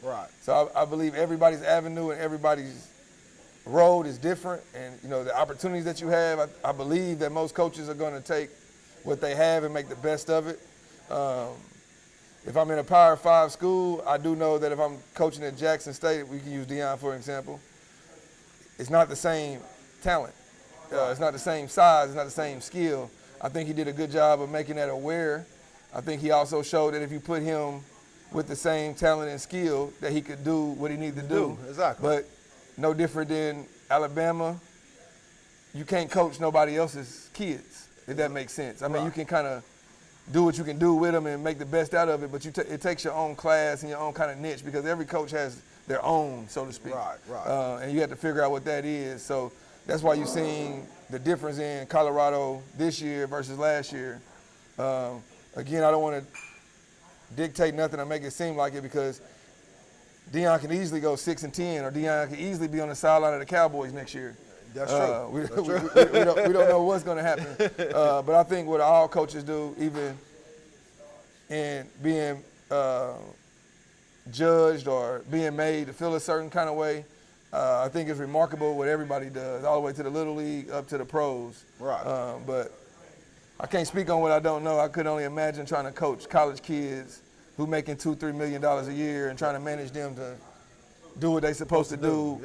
Right. So I believe everybody's avenue and everybody's road is different. And, you know, the opportunities that you have, I believe that most coaches are going to take what they have and make the best of it. If I'm in a Power 5 school, I do know that if I'm coaching at Jackson State, we can use Deion for example, it's not the same talent. It's not the same size, it's not the same skill. I think he did a good job of making that aware. I think he also showed that if you put him with the same talent and skill, that he could do what he needed to do. Exactly. But no different than Alabama, you can't coach nobody else's kids, if that makes sense. I mean, you can kind of do what you can do with them and make the best out of it, but it takes your own class and your own kind of niche because every coach has their own, so to speak. Right. And you have to figure out what that is. So that's why you're seeing the difference in Colorado this year versus last year. Again, I don't want to dictate nothing or make it seem like it because Deion can easily go 6-10, or Deion can easily be on the sideline of the Cowboys next year. That's true. We don't know what's going to happen. But I think what all coaches do, even in being judged or being made to feel a certain kind of way, I think it's remarkable what everybody does, all the way to the Little League up to the pros. Right. But I can't speak on what I don't know. I could only imagine trying to coach college kids who making $2-3 million a year and trying to manage them to do what they're supposed to do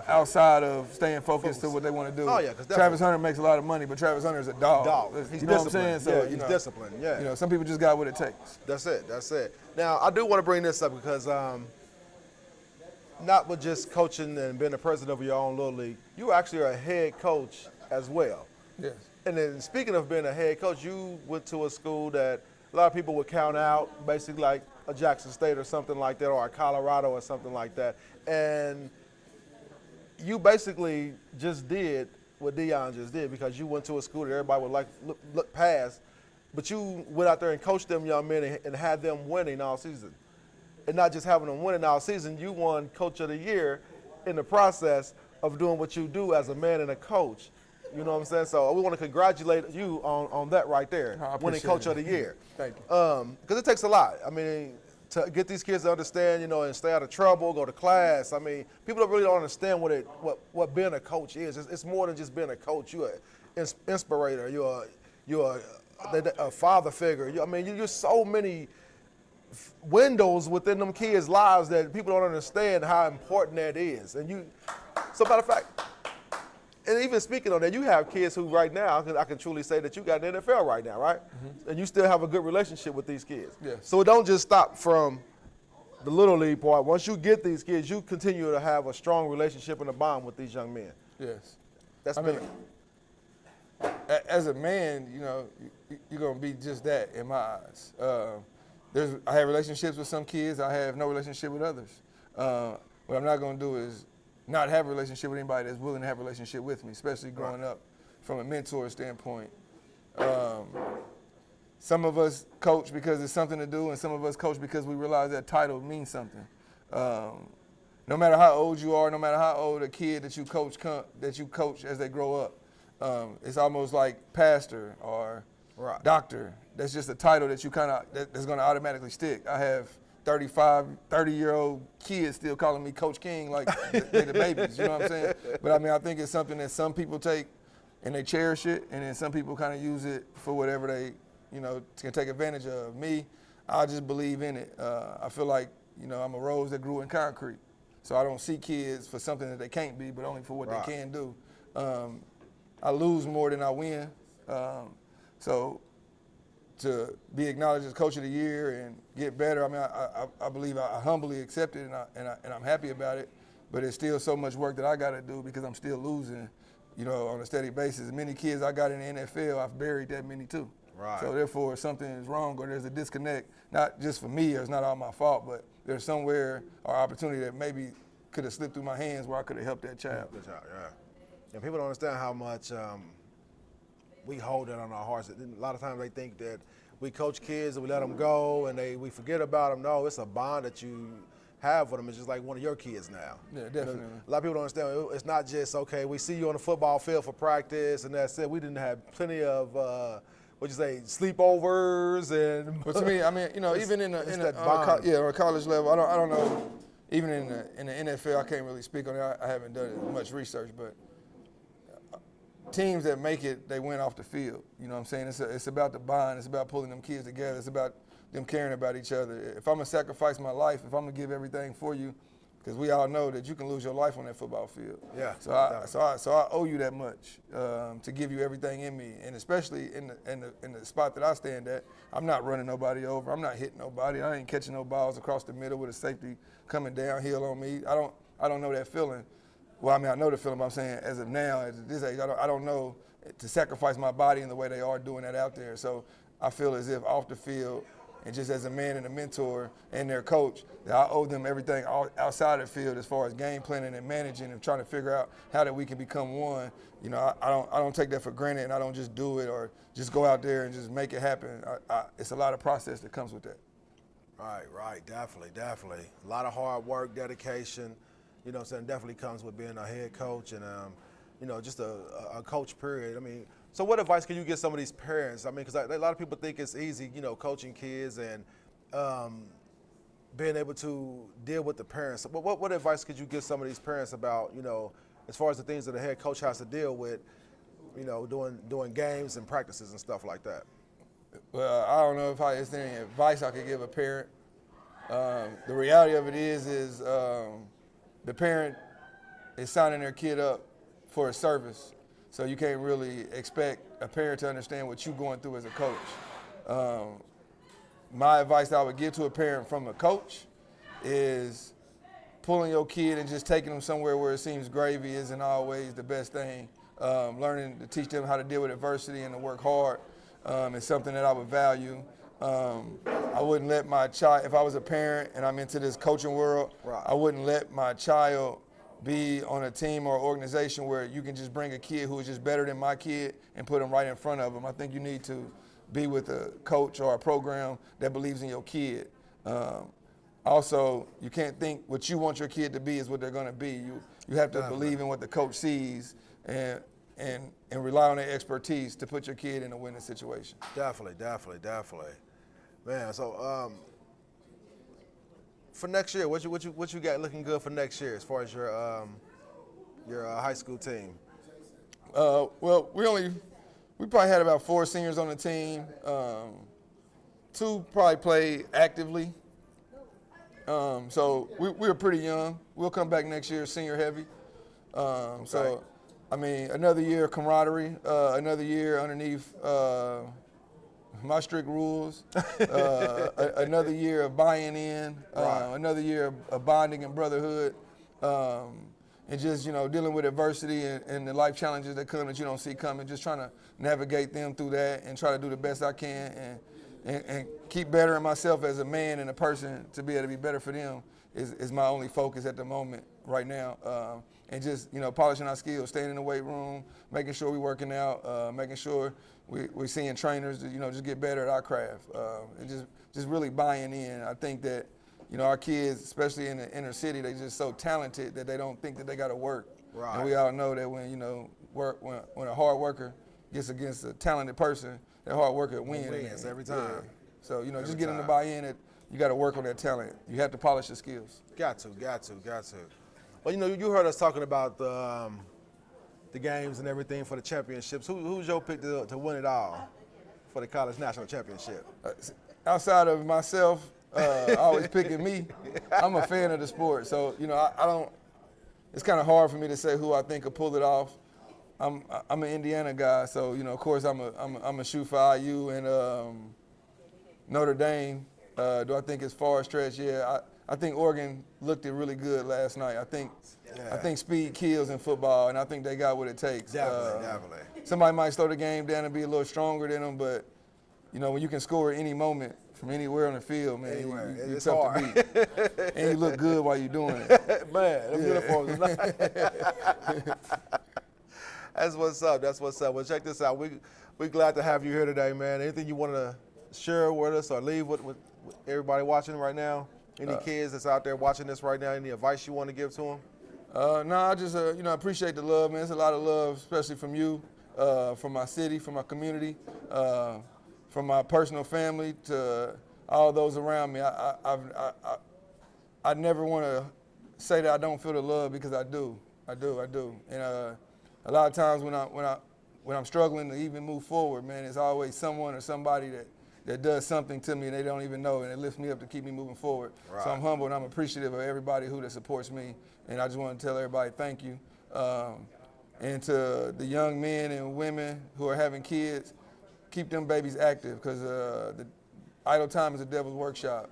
outside of staying focused to what they want to do. Oh, yeah, 'cause Travis Hunter makes a lot of money, but Travis Hunter is a dog. He's you know disciplined. what I'm saying? So, He's disciplined. Yeah. You know, some people just got what it takes. That's it. Now, I do want to bring this up because not with just coaching and being the president of your own little league, you actually are a head coach as well. Yes. And then speaking of being a head coach, you went to a school that a lot of people would count out, basically like a Jackson State or something like that, or a Colorado or something like that. And you basically just did what Deion just did because you went to a school that everybody would like look past, but you went out there and coached them young men and had them winning all season. And not just having them winning all season, you won Coach of the Year in the process of doing what you do as a man and a coach. You know what I'm saying? So we want to congratulate you on that right there, winning Coach of the Year. Thank you. Because it takes a lot. I mean, to get these kids to understand, you know, and stay out of trouble, go to class. I mean, people really don't understand what being a coach is. It's more than just being a coach. You're an inspirator. You're a father figure. You're so many windows within them kids' lives that people don't understand how important that is. And so matter of fact, and even speaking on that, you have kids who right now, I can truly say that you got in the NFL right now, right? Mm-hmm. And you still have a good relationship with these kids. Yes. So it don't just stop from the Little League part. Once you get these kids, you continue to have a strong relationship and a bond with these young men. Yes. That's as a man, you know, you're going to be just that in my eyes. I have relationships with some kids. I have no relationship with others. What I'm not going to do is not have a relationship with anybody that's willing to have a relationship with me, especially growing up from a mentor standpoint. Some of us coach because it's something to do, and some of us coach because we realize that title means something. No matter how old you are, no matter how old a kid that you coach as they grow up, it's almost like pastor or doctor. That's just a title that you that's going to automatically stick. I have 30-year-old kids still calling me Coach King like they're the babies, you know what I'm saying? But I mean, I think it's something that some people take and they cherish it, and then some people kind of use it for whatever they, you know, can take advantage of. Me, I just believe in it. I feel like, you know, I'm a rose that grew in concrete. So I don't see kids for something that they can't be, but only for what they can do. I lose more than I win. So to be acknowledged as Coach of the Year and get better, I mean, I believe I humbly accept it and I'm happy about it, but it's still so much work that I got to do because I'm still losing, you know, on a steady basis. Many kids I got in the NFL, I've buried that many too. Right. So therefore, something is wrong or there's a disconnect, not just for me, or it's not all my fault, but there's somewhere or opportunity that maybe could have slipped through my hands where I could have helped that child. Good child, yeah. And people don't understand how much we hold it on our hearts. A lot of times they think that we coach kids and we let them go and we forget about them. No, it's a bond that you have with them is just like one of your kids now. Yeah, definitely. A lot of people don't understand. It's not just, okay, we see you on the football field for practice, and that's it. We didn't have plenty of, sleepovers and. But to me, I mean, you know, even on a college level, I don't know. Even in the NFL, I can't really speak on it. I haven't done much research, but teams that make it, they win off the field. You know what I'm saying? It's about the bond. It's about pulling them kids together. It's about them caring about each other. If I'm gonna sacrifice my life, if I'm gonna give everything for you, because we all know that you can lose your life on that football field. Yeah. So I owe you that much to give you everything in me, and especially in the spot that I stand at, I'm not running nobody over. I'm not hitting nobody. I ain't catching no balls across the middle with a safety coming downhill on me. I don't know that feeling. Well, I mean, I know the feeling, but I'm saying as of now, at this age, I don't know to sacrifice my body in the way they are doing that out there. So I feel as if off the field, and just as a man and a mentor and their coach, that I owe them everything outside of the field as far as game planning and managing and trying to figure out how that we can become one. You know, I don't take that for granted, and I don't just do it or just go out there and just make it happen. It's a lot of process that comes with that. Right, definitely. A lot of hard work, dedication, you know what I'm saying, definitely comes with being a head coach and, you know, just a coach, period. I mean, so what advice can you give some of these parents? I mean, because a lot of people think it's easy, you know, coaching kids and being able to deal with the parents. But what advice could you give some of these parents about, you know, as far as the things that a head coach has to deal with, you know, doing games and practices and stuff like that? Well, I don't know if there's any advice I could give a parent. The reality of it is the parent is signing their kid up for a service, so you can't really expect a parent to understand what you're going through as a coach. My advice that I would give to a parent from a coach is pulling your kid and just taking them somewhere where it seems gravy isn't always the best thing. Learning to teach them how to deal with adversity and to work hard is something that I would value. I wouldn't let my child, if I was a parent and I'm into this coaching world, Right. I wouldn't let my child be on a team or organization where you can just bring a kid who is just better than my kid and put them right in front of them. I think you need to be with a coach or a program that believes in your kid. Also, you can't think what you want your kid to be is what they're going to be. You have to believe in what the coach sees and rely on their expertise to put your kid in a winning situation. Definitely. Man, so for next year, what you got looking good for next year as far as your high school team? Well, we probably had about 4 seniors on the team. 2 probably played actively. So we were pretty young. We'll come back next year senior heavy. So, I mean, another year of camaraderie, another year underneath my strict rules, another year of buying in, another year of bonding and brotherhood, and just, you know, dealing with adversity and the life challenges that come that you don't see coming, just trying to navigate them through that and try to do the best I can and keep bettering myself as a man and a person to be able to be better for them is my only focus at the moment right now. And just, you know, polishing our skills, staying in the weight room, making sure we're working out, making sure we're seeing trainers, you know, just get better at our craft, and just really buying in. I think that, you know, our kids, especially in the inner city, they're just so talented that they don't think that they got to work. Right. And we all know that when, you know, when a hard worker gets against a talented person, that hard worker wins every time. Yeah. So, you know, just get them to buy in that you got to work on that talent. You have to polish your skills. Got to. Well, you know, you heard us talking about the games and everything for the championships. Who's your pick to win it all for the college national championship? Outside of myself, always picking me, I'm a fan of the sport. So, you know, I don't. It's kind of hard for me to say who I think could pull it off. I'm an Indiana guy, so, you know, of course I'm a shoot for IU and Notre Dame. Do I think it's far stretch? Yeah, I think Oregon looked it really good last night. I think speed kills in football, and I think they got what it takes. Definitely. Somebody might slow the game down and be a little stronger than them, but, you know, when you can score at any moment from anywhere on the field, man, you're it's tough hard. to beat. And you look good while you're doing it. Man, them uniforms. That's what's up. Well, check this out. We're glad to have you here today, man. Anything you want to share with us or leave with everybody watching right now? Any kids that's out there watching this right now, any advice you want to give to them? No, I just appreciate the love, man. There's a lot of love, especially from you, from my city, from my community, from my personal family to all those around me. I never want to say that I don't feel the love because I do. And a lot of times when I'm struggling to even move forward, man, it's always someone or somebody that does something to me and they don't even know, and it lifts me up to keep me moving forward. Right. So I'm humble and I'm appreciative of everybody who that supports me, and I just want to tell everybody thank you. And to the young men and women who are having kids, keep them babies active, because the idle time is a devil's workshop.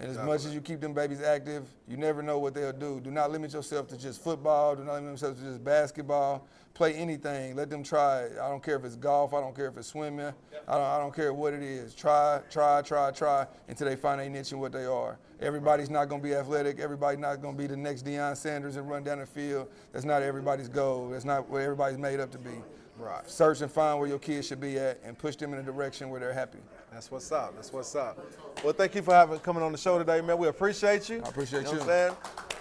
And as much as you keep them babies active, you never know what they'll do. Do not limit yourself to just football. Do not limit yourself to just basketball. Play anything. Let them try it. I don't care if it's golf. I don't care if it's swimming. I don't care what it is. Try until they find their niche and what they are. Everybody's not going to be athletic. Everybody's not going to be the next Deion Sanders and run down the field. That's not everybody's goal. That's not what everybody's made up to be. Right. Search and find where your kids should be at and push them in a direction where they're happy. That's what's up. That's what's up. Well, thank you for coming on the show today, man. We appreciate you. I appreciate you. Know you. what I'm saying?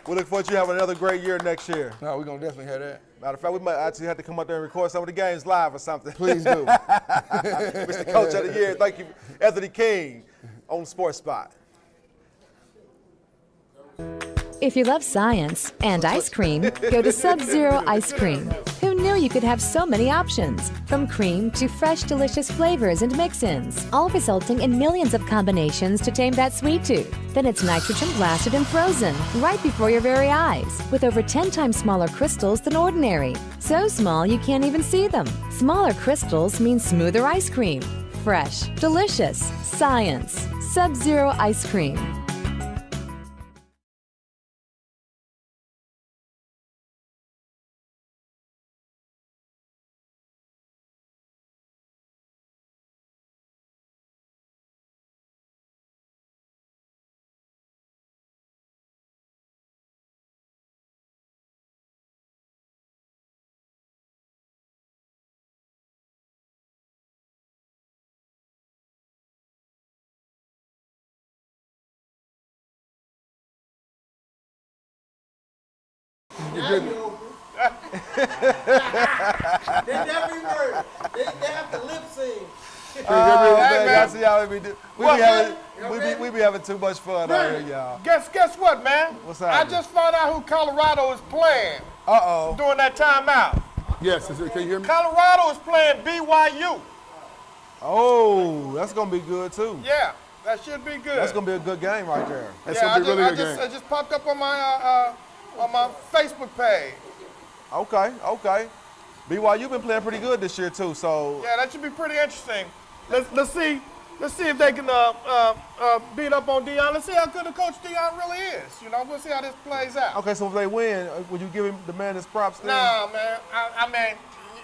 We look forward to you having another great year next year. No, we're going to definitely have that. Matter of fact, we might actually have to come out there and record some of the games live or something. Please do. Mr. Coach of the Year, thank you, Anthony King, on Sports Spot. If you love science and ice cream, go to Sub-Zero Ice Cream. Who knew you could have so many options? From cream to fresh, delicious flavors and mix-ins, all resulting in millions of combinations to tame that sweet tooth. Then it's nitrogen blasted and frozen right before your very eyes, with over 10 times smaller crystals than ordinary. So small you can't even see them. Smaller crystals mean smoother ice cream. Fresh, delicious, science. Sub-Zero Ice Cream. Every word. They have to lip sync. I see how we do. We be having too much fun out here, y'all. Guess what, man? What's I happening? just found out who Colorado is playing Uh-oh. during that timeout. Yes, can you hear me? Colorado is playing BYU. Oh, that's going to be good, too. Yeah, that should be good. That's going to be a good game right there. That's yeah, gonna be a really good game. it just popped up on my Facebook page. Okay. BYU been playing pretty good this year, too, so. Yeah, that should be pretty interesting. Let's see if they can beat up on Deion. Let's see how good a coach Deion really is. You know, we'll see how this plays out. Okay, so if they win, would you give him the man his props then? Nah, man. I mean,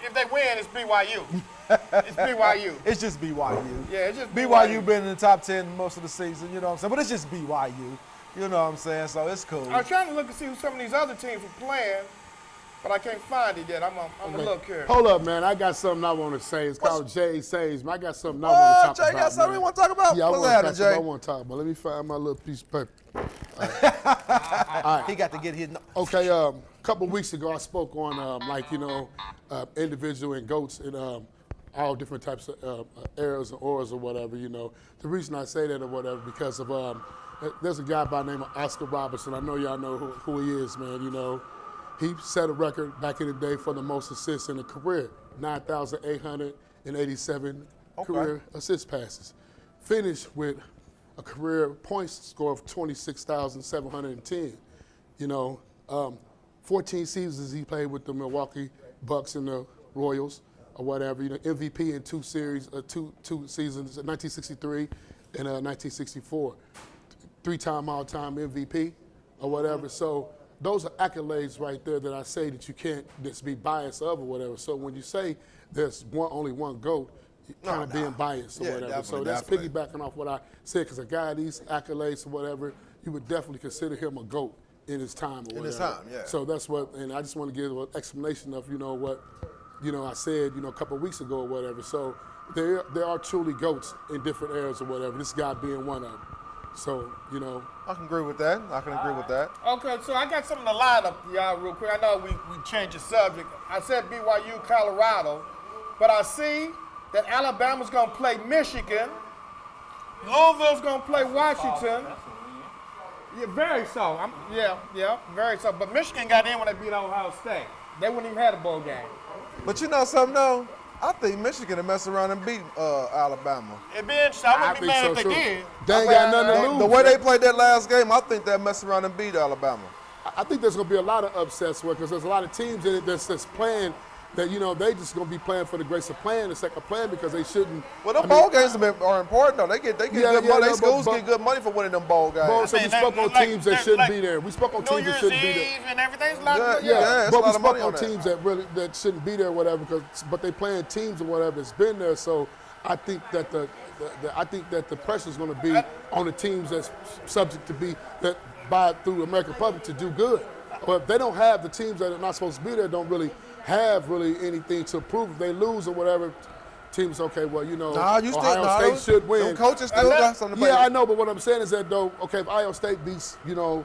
if they win, it's BYU. It's BYU. It's just BYU. Yeah, it's just BYU been in the top 10 most of the season, you know what I'm saying? But it's just BYU. You know what I'm saying? So it's cool. I was trying to look and see who some of these other teams were playing, but I can't find it yet. I'm gonna look here. Hold up, man. I got something I want to say. It's called Jay Says. I got something I want to talk Jay about. got something man. you want to talk about? Yeah, What's happening, Jay? I want to talk about. Let me find my little piece of paper. He got to get his. Okay, a couple weeks ago, I spoke on individual and goats in all different types of eras or auras or whatever. You know, the reason I say that or whatever because of there's a guy by the name of Oscar Robertson. I know y'all know who he is, man. You know, he set a record back in the day for the most assists in a career, 9,887 career assist passes. Finished with a career points score of 26,710. You know, 14 seasons he played with the Milwaukee Bucks and the Royals or whatever. You know, MVP in two seasons, 1963 and 1964. 3-time all-time MVP or whatever. So those are accolades right there that I say that you can't just be biased of or whatever. So when you say there's only one GOAT, you're kind of being biased or whatever. So that's piggybacking off what I said, because a guy of these accolades or whatever, you would definitely consider him a GOAT in his time or whatever. In his time, yeah. So that's what, and I just want to give an explanation of, you know, what, you know, I said, you know, a couple of weeks ago or whatever. So there are truly GOATs in different eras or whatever, this guy being one of them. So, you know, I can agree with that. I can agree with that. Okay, so I got something to line up, y'all, real quick. I know we changed the subject. I said BYU, Colorado, but I see that Alabama's going to play Michigan. Louisville's going to play Washington. Yeah, very so. Very so. But Michigan got in when they beat Ohio State. They wouldn't even have a bowl game. But you know something, though? I think Michigan will mess around and beat Alabama. It'd be interesting. I wouldn't be mad if they did. They ain't got nothing to lose. The way they played that last game, I think they'll mess around and beat Alabama. I think there's going to be a lot of upsets because there's a lot of teams in it that's playing that, you know, they just going to be playing for the grace of playing the second plan because they shouldn't. Well, them bowl games are important, though. They get good money. Schools get good money for winning them bowl games. So we spoke on teams that shouldn't be there. We spoke on teams that shouldn't be there. And everything's like Yeah, but we it's a lot of spoke money on on that. teams that shouldn't be there, whatever. But they playing teams or whatever that's been there. So I think that the pressure is going to be on the teams that's subject to be through American public to do good. But if they don't have the teams that are not supposed to be there, don't really have anything to prove. If they lose or whatever, teams okay. Well, you know, Ohio State should win. Them coaches still got something to play. Yeah, I know, but what I'm saying is that though, okay, if Ohio State beats, you know,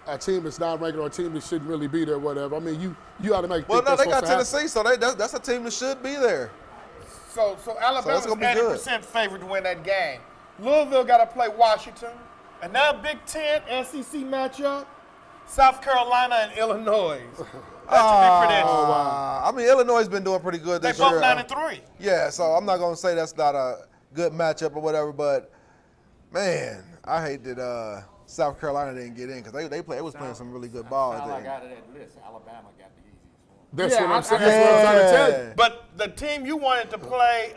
a team that's not ranked or a team that shouldn't really be there, whatever. I mean, you ought to make. Well, no, they got Tennessee, so that's a team that should be there. So Alabama's gonna be good. 80% favored to win that game. Louisville got to play Washington. Another Big Ten SEC matchup. South Carolina and Illinois. That should be pretty interesting. I mean, Illinois has been doing pretty good They this year. both 9-3. Yeah, so I'm not gonna say that's not a good matchup or whatever, but man, I hate that South Carolina didn't get in because they was playing some really good ball. Sound like out of that list, Alabama got the easiest one. That's Yeah, what I'm saying. I- That's what I'm trying to tell you. But the team you wanted to play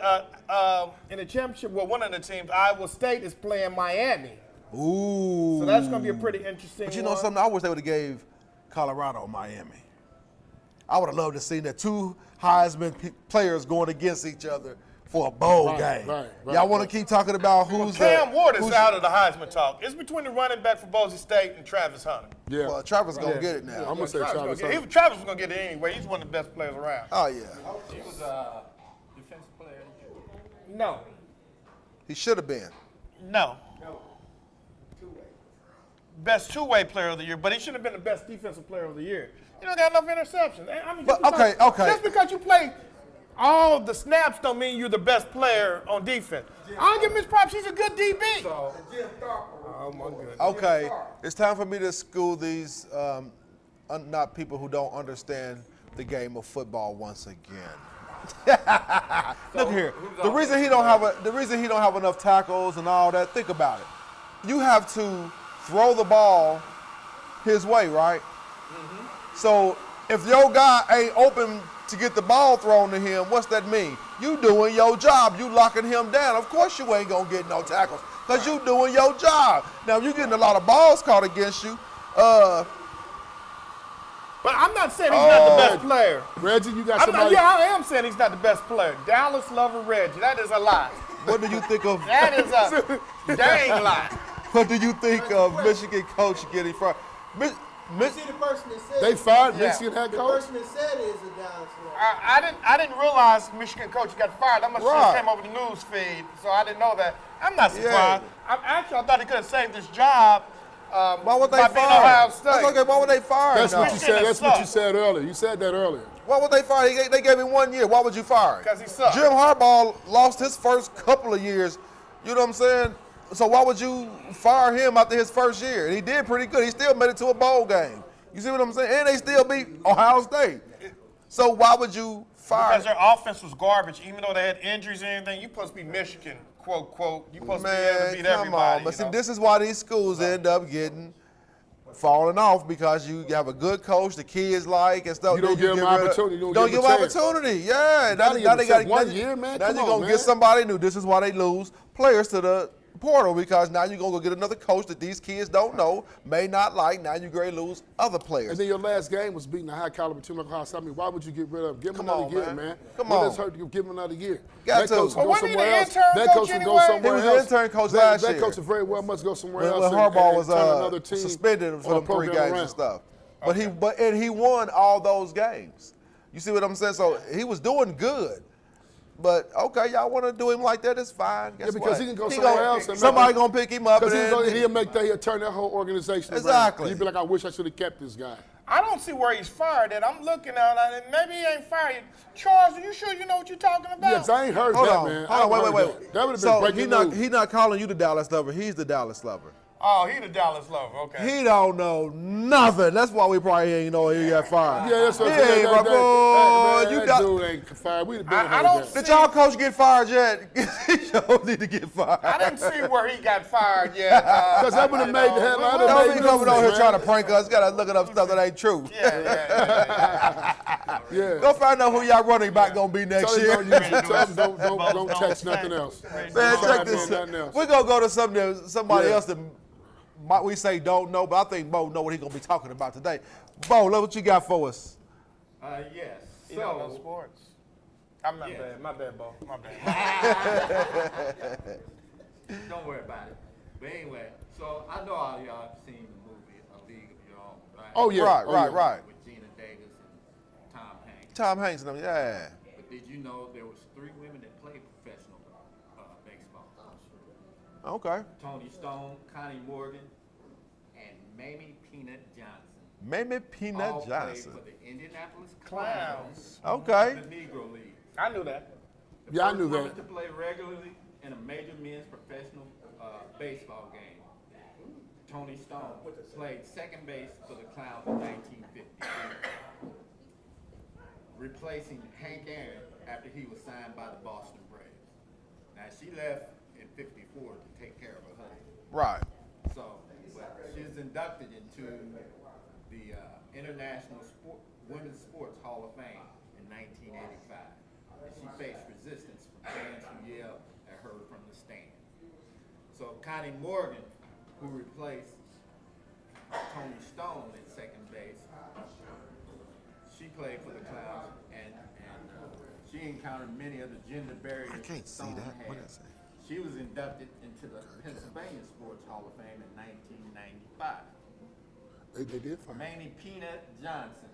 in the championship, well, one of the teams, Iowa State, is playing Miami. Ooh. So that's going to be a pretty interesting But you know one. something? I wish they would have gave Colorado Miami. I would have loved to see the two Heisman players going against each other for a bowl game. Right, Y'all want to keep talking about who's Cam Ward is out of the Heisman talk. It's between the running back for Boise State and Travis Hunter. Yeah. Well, Travis gonna get it now. I'm gonna say Travis. Travis was going to get it anyway. He's one of the best players around. Oh yeah, He was a defensive player of the year. No. he should have been. No. Best two-way player of the year, but he should have been the best defensive player of the year. You don't got enough interceptions. I mean, But, just okay. Just because you play all the snaps don't mean you're the best player on defense. I'll give Mitch props. He's a good DB. Oh, my goodness. Okay, it's time for me to school these not people who don't understand the game of football once again. Look here. The reason he don't have enough tackles and all that. Think about it. You have to throw the ball his way, right? So if your guy ain't open to get the ball thrown to him, what's that mean? You doing your job. You locking him down. Of course you ain't gonna get no tackles because you doing your job. Now if you getting a lot of balls caught against you, But I'm not saying he's not the best player. Reggie, you got somebody. I am saying he's not the best player. Dallas Lover Reggie. That is a lie. what do you think of That is a dang lie. what do you think of Michigan coach getting fired? See the person that said They fired Yeah. Michigan head the coach. person that said it is a Dallas Lover. I didn't realize Michigan coach got fired. That must have Right. just came over the news feed, so I didn't know that. I'm not Yeah. surprised. I thought he could have saved his job. Why would they by being fire? Ohio him? State. That's okay. Why would they fire him? That's what though? you said. That's what you sucks. said earlier. You said that earlier. Why would they fire him? They gave him 1 year. Why would you fire him? 'Cause he sucked. Jim Harbaugh lost his first couple of years. You know what I'm saying? So why would you fire him after his first year? And he did pretty good. He still made it to a bowl game. You see what I'm saying? And they still beat Ohio State. So why would you fire Because their offense was garbage, even though they had injuries and anything. You're supposed to be Michigan, quote, quote. You're supposed to be able to Man, beat come everybody. on. But you see, know? this is why these schools end up falling off because you have a good coach, the kids like and stuff. You don't then give them get rid of- opportunity, you Don't don't give give them them a chance. opportunity. Yeah. gotta give them a chance. 1 year, man. Now Come you're on, going to man. get somebody new. This is why they lose players to the portal because now you're going to go get another coach that these kids don't know, may not like. Now you're going to lose other players. And then your last game was beating a high caliber team like Ohio State. I mean, why would you get rid of him? Give him Come another on, year, man. man. Come What on. does hurt to give him another year? Got that to. coach But will go wasn't he the somewhere else. intern That coach coach will go anyway? somewhere He was the else. intern coach last That year. coach very well must go somewhere when else. Harbaugh was turn another team suspended for or them 3 program games around. and stuff. But he won all those games. You see what I'm saying? So he was doing good. But okay, y'all want to do him like that? It's fine. Guess because what? he can go somewhere else and somebody make gonna pick him up. Because and he'll turn that whole organization around. Exactly. He'd be like, I wish I should have kept this guy. I don't see where he's fired at. I'm looking at it. Maybe he ain't fired. Charles, are you sure you know what you're talking about? Yes, I ain't heard Hold that, on, man. hold on, wait. That would have been So breaking news. he not calling you the Dallas lover. He's the Dallas lover. Oh, he the Dallas lover. Okay. He don't know nothing. That's why we probably ain't know he got fired. Yeah, that's what He I'm saying. ain't, bro. Boy, you That got. dude ain't fired. We'd have been I heard don't that. Did y'all coach get fired yet? He don't need to get fired. I didn't see where he got fired yet. Because that would have made the headline. Don't be coming on here trying to prank us. Gotta looking up stuff that ain't true. Yeah. Yeah. Go find out who y'all running back gonna be next Tell year. him don't text nothing else. Man, Don't check try this nothing out. else. We're gonna go to somebody Yeah. else that might we say don't know, but I think Bo know what he's gonna be talking about today. Bo, look what you got for us. Yes. He don't know So, sports. I'm not bad. My bad, Bo. My bad. don't worry about it. But anyway, so I know all y'all have seen the movie A League of Your Own, right? Oh, yeah. Right, Oh, right, yeah. right. With Gina Davis and Tom Hanks. Tom Hanks and them, yeah. But did you know there was 3 women that played professional baseball? Okay. Tony Stone, Connie Morgan, and Mamie Peanut Johnson. Mamie all Peanut Johnson. played for the Indianapolis Clowns. Okay. The Negro League. I knew that. The Yeah, I first knew woman that. to play regularly in a major men's professional baseball game. Tony Stone played second base for the Clowns in 1953, replacing Hank Aaron after he was signed by the Boston Braves. Now she left in '54 to take care of her husband. Right. So, but she was inducted into the International Women's Sports Hall of Fame in 1985. And she faced resistance from fans who yelled at her from the stand. So Connie Morgan, who replaced Tony Stone at second base, she played for the Clowns, and she encountered many of the gender barriers I can't see Stone that. had. What is it? She was inducted into the Pennsylvania Sports Hall of Fame in 1995. They did fine. Mamie Peanut Johnson,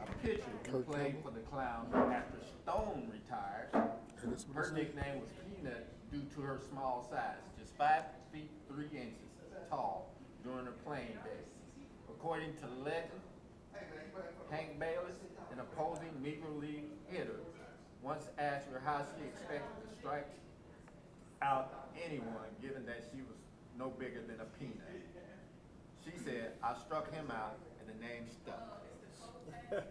a pitcher who Kirk played Campbell. for the Clowns after Stone retired. Her nickname was Peanut due to her small size, just 5 feet 3 inches tall during her playing days. According to legend, Hank Bayless, an opposing Negro League hitter, once asked her how she expected to strike out anyone given that she was no bigger than a peanut. She said, I struck him out and the name stuck. And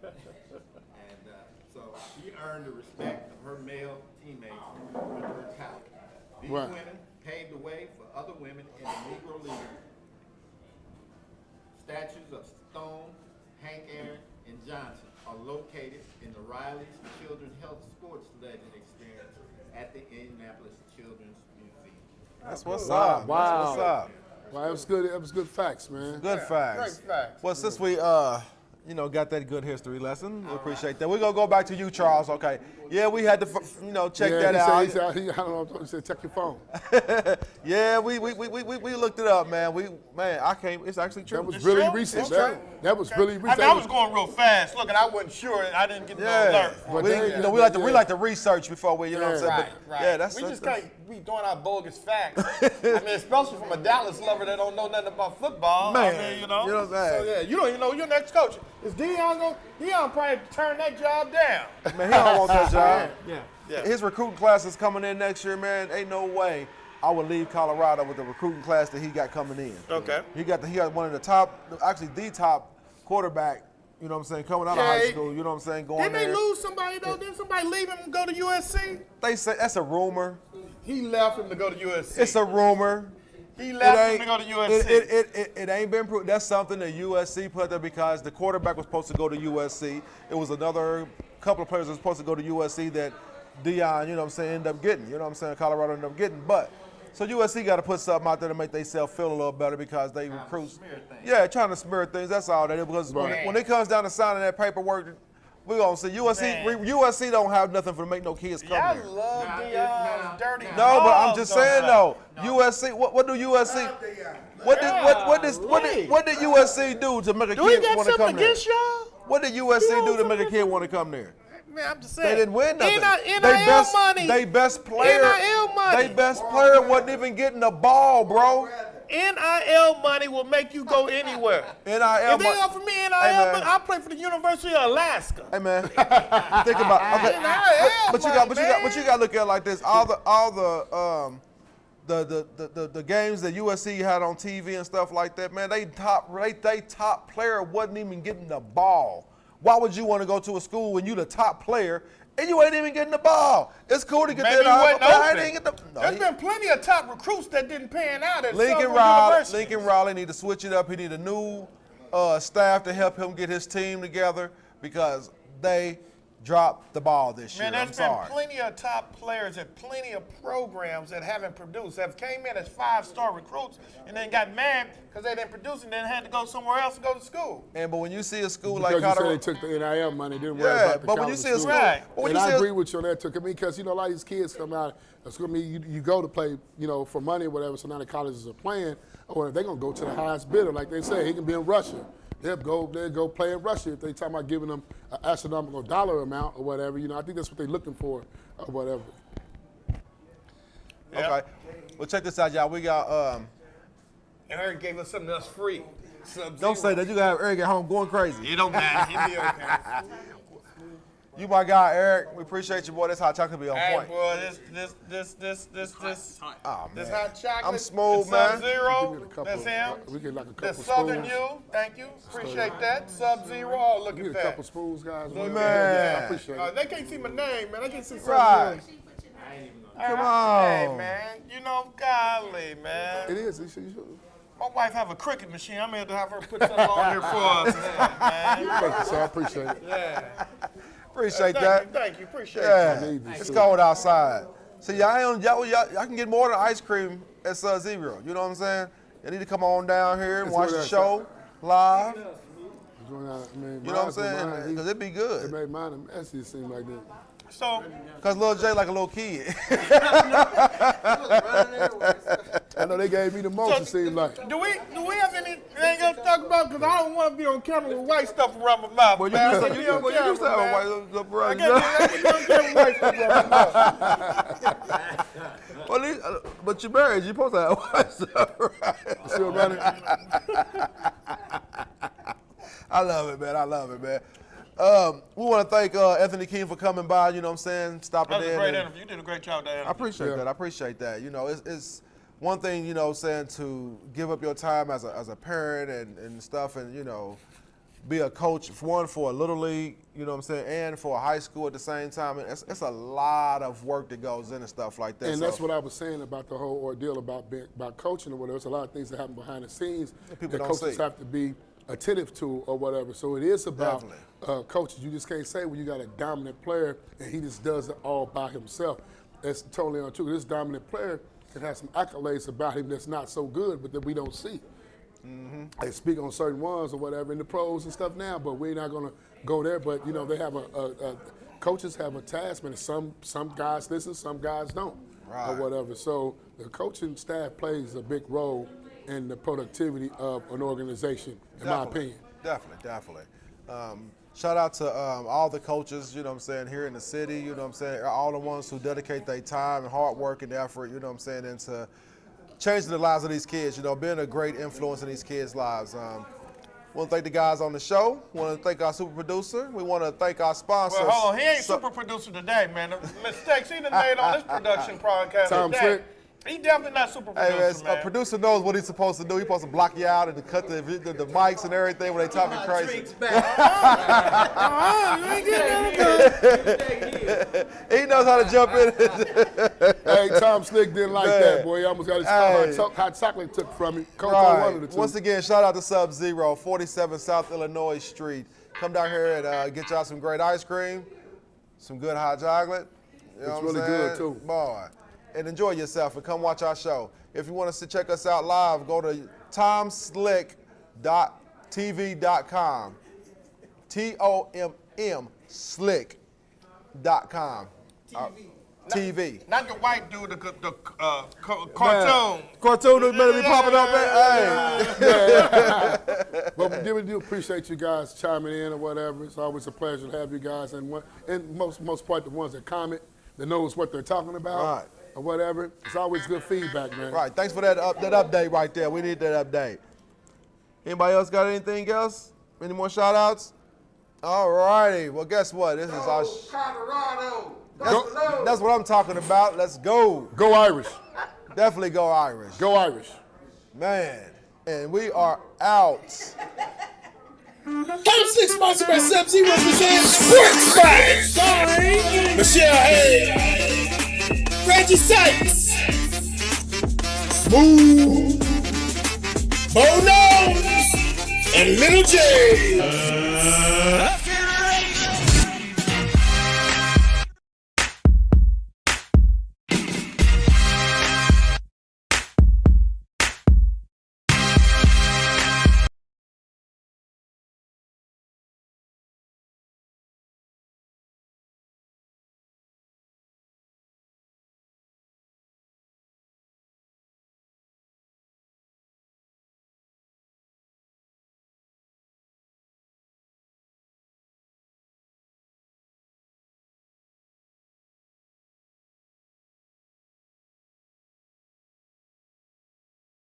so she earned the respect of her male teammates with her talent. These Right. women paved the way for other women in the Negro League. Statues of Stone, Hank Aaron, and Johnson are located in the Riley's Children's Health Sports Legend Experience at the Indianapolis Children's Museum. That's what's Wow. up. Wow. That's what's up. Well, that was good. That was good facts, man. Good facts. Great facts. Well, since we got that good history lesson, we appreciate that. We're gonna go back to you, Charles. Okay. Yeah, we had to check Yeah, that he out. said, I don't know. He said, check your phone. Yeah, we looked it up, man. I came. It's actually true. That was really true? recent. Okay. That was really I, recent. mean, I was going real fast. Look, and I wasn't sure. I didn't get no alert. But we, they- we like to research before we, you know what I'm saying? Right, But, right. Yeah, that's we that's- just can't be doing our bogus facts. I mean, especially from a Dallas lover that don't know nothing about football. Man, I mean, you know what I'm saying? So yeah, you don't even know your next coach. Is Deion going? Deion probably turn that job down. Man, he don't want that job. Yeah. His recruiting class is coming in next year, man. Ain't no way I would leave Colorado with the recruiting class that he got coming in. Okay. He got one of the top, actually the top quarterback. You know what I'm saying? Coming out of high school. You know what I'm saying? Going Didn't they there. lose somebody though? Didn't somebody leave him and go to USC? They say that's a rumor. He left him to go to USC. It's a rumor. He left him to go to USC. It ain't been proved. That's something that USC put there because the quarterback was supposed to go to USC. It was another couple of players that was supposed to go to USC that Deion, you know what I'm saying, ended up getting. You know what I'm saying? Colorado ended up getting. But so USC got to put something out there to make themselves feel a little better because they recruit. smear things. Yeah, trying to smear things. That's all that is. Because when it comes down to signing that paperwork, we're gonna see USC don't have nothing for to make no kids come Y'all there. love Now, Deion's dirty. No, but I'm balls, just don't saying y'all? though, USC. What do USC? What did USC do to make a Do he kid got want to something come there? against y'all? What did USC do to make a kid want to come there? Man, I'm just saying. They didn't win nothing. NIL money. They best player. NIL money. They best player wasn't even getting the ball, bro. NIL money will make you go anywhere. NIL If they money. offer me NIL man. money, I'll play for the University of Alaska. Hey man, think about okay. But you got to look at it like this. All the games that USC had on TV and stuff like that, man, they top player wasn't even getting the ball. Why would you want to go to a school when you the top player and you ain't even getting the ball? It's cool to get Maybe that he wasn't but I open. ain't get the. No, There's been plenty of top recruits that didn't pan out at Lincoln several universities. Lincoln Riley need to switch it up. He need a new staff to help him get his team together because they dropped the ball this year. Man, I'm there's been sorry. plenty of top players and plenty of programs that haven't produced, have came in as 5-star recruits and then got mad because they didn't produce and then had to go somewhere else to go to school. And but when you see a school like Because you said Colorado, they took the NIL money, didn't worry yeah, about the but when you college see a school, Right. but when And you I see agree with you on that too. I mean, because a lot of these kids come out. It's gonna be you go to play, for money or whatever. So now the colleges are playing, or they're gonna go to the highest bidder, like they say. He can be in Russia. They'll go play in Russia if they talking about giving them an astronomical dollar amount or whatever. I think that's what they're looking for or whatever. okay, well check this out, y'all. We got Eric gave us something else free. don't say that. You gotta have Eric at home going crazy. It don't matter. He'll be okay. You my guy, Eric. We appreciate you, boy. This hot chocolate be on Hey, point. boy, this Oh man, hot chocolate. I'm smooth, the man. Sub-Zero, We get a couple- that's him. we get like a The couple Southern spoons. U, thank you. Appreciate that. Sub-Zero, oh, look You at get a couple that. spoons, guys. Look Man. Yeah, I appreciate it. They can't see my name, man. They can't see Right. Sub-Zero. Come Hey, on. man. Golly, man. It is. You should. My wife have a cricket machine. I'm going to have her put something on here for us and stuff, man. Thank you, sir. I appreciate it. Yeah. Appreciate that. Thank you. Appreciate Yeah, it. need this it's too. cold outside. So y'all can get more than ice cream at Sub-Zero. You know what I'm saying? You need to come on down here and That's watch what the I show live. You know what I'm saying? Because it'd be They good. made mine messy, it seemed like that. So, Because Lil J like a little kid. I know they gave me the most, it seemed like. do we have anything else to talk about? Because I don't want to be on camera with white stuff around my mouth. Well, you man. used I to can't be on you used to have camera, a white man. little I brother. can't be on camera with white stuff around my mouth. Well, at least, but you're married. You're supposed to have white stuff, right? Still running. I love it, man. I love it, man. We want to thank Anthony King for coming by, you know what I'm saying, stopping That was in. a great and- interview. You did a great job, Diana. I appreciate that. I appreciate that. It's one thing, saying to give up your time as a parent and stuff and, be a coach, for a little league, you know what I'm saying, and for a high school at the same time. It's a lot of work that goes into stuff like that. And So that's what I was saying about the whole ordeal about coaching or whatever. There's a lot of things that happen behind the scenes people that don't coaches see. have to be attentive to or whatever. So it is about Definitely. coaches. You just can't say, well, you got a dominant player and he just does it all by himself. That's totally untrue. This dominant player can have some accolades about him that's not so good, but that we don't see. They speak on certain ones or whatever in the pros and stuff now, but we're not going to go there. But they have coaches have a task, and some guys listen, some guys don't, Right. or whatever. So the coaching staff plays a big role in the productivity of an organization, in my opinion. Definitely. Shout out to all the coaches, you know what I'm saying, here in the city, you know what I'm saying, all the ones who dedicate their time and hard work and effort, you know what I'm saying, into changing the lives of these kids, being a great influence in these kids' lives. Want to thank the guys on the show. Want to thank our super producer. We want to thank our sponsors. Well, hold on. He ain't super producer today, man. The mistakes he done made on this production podcast Tom today. Slick. He definitely not super Hey, producer, man, man. a producer knows what he's supposed to do. He's supposed to block you out and to cut the mics and everything when they talking crazy. You ain't getting that. He knows how to jump in. Hey, Tom Slick didn't like Man. that, boy. He almost got his Hey. hot chocolate took from him. Coco Right. wanted it to. Once again, shout out to Sub-Zero, 47 South Illinois Street. Come down here and get y'all some great ice cream, some good hot chocolate. You know It's what I'm really good, saying? too. Boy. And enjoy yourself and come watch our show. If you want to check us out live, go to tomslick.tv.com. TOMM slick.com. TV. Not the white dude, the cartoon. Cartoon better be popping up, man. Hey. But we do appreciate you guys chiming in or whatever. It's always a pleasure to have you guys, and most part the ones that comment, that knows what they're talking about Right. or whatever. It's always good feedback, man. Right. Thanks for that update right there. We need that update. Anybody else got anything else? Any more shout outs? All righty. Well, guess what? This is our. Colorado. That's what I'm talking about. Let's go. Go Irish. Definitely go Irish. Go Irish. Man. And we are out. Top 6 sponsored by Sub-Zero presents Sports Fight. Starring Michelle Hayes, Reggie Sykes, Smooth, Bo Nose, and Little J.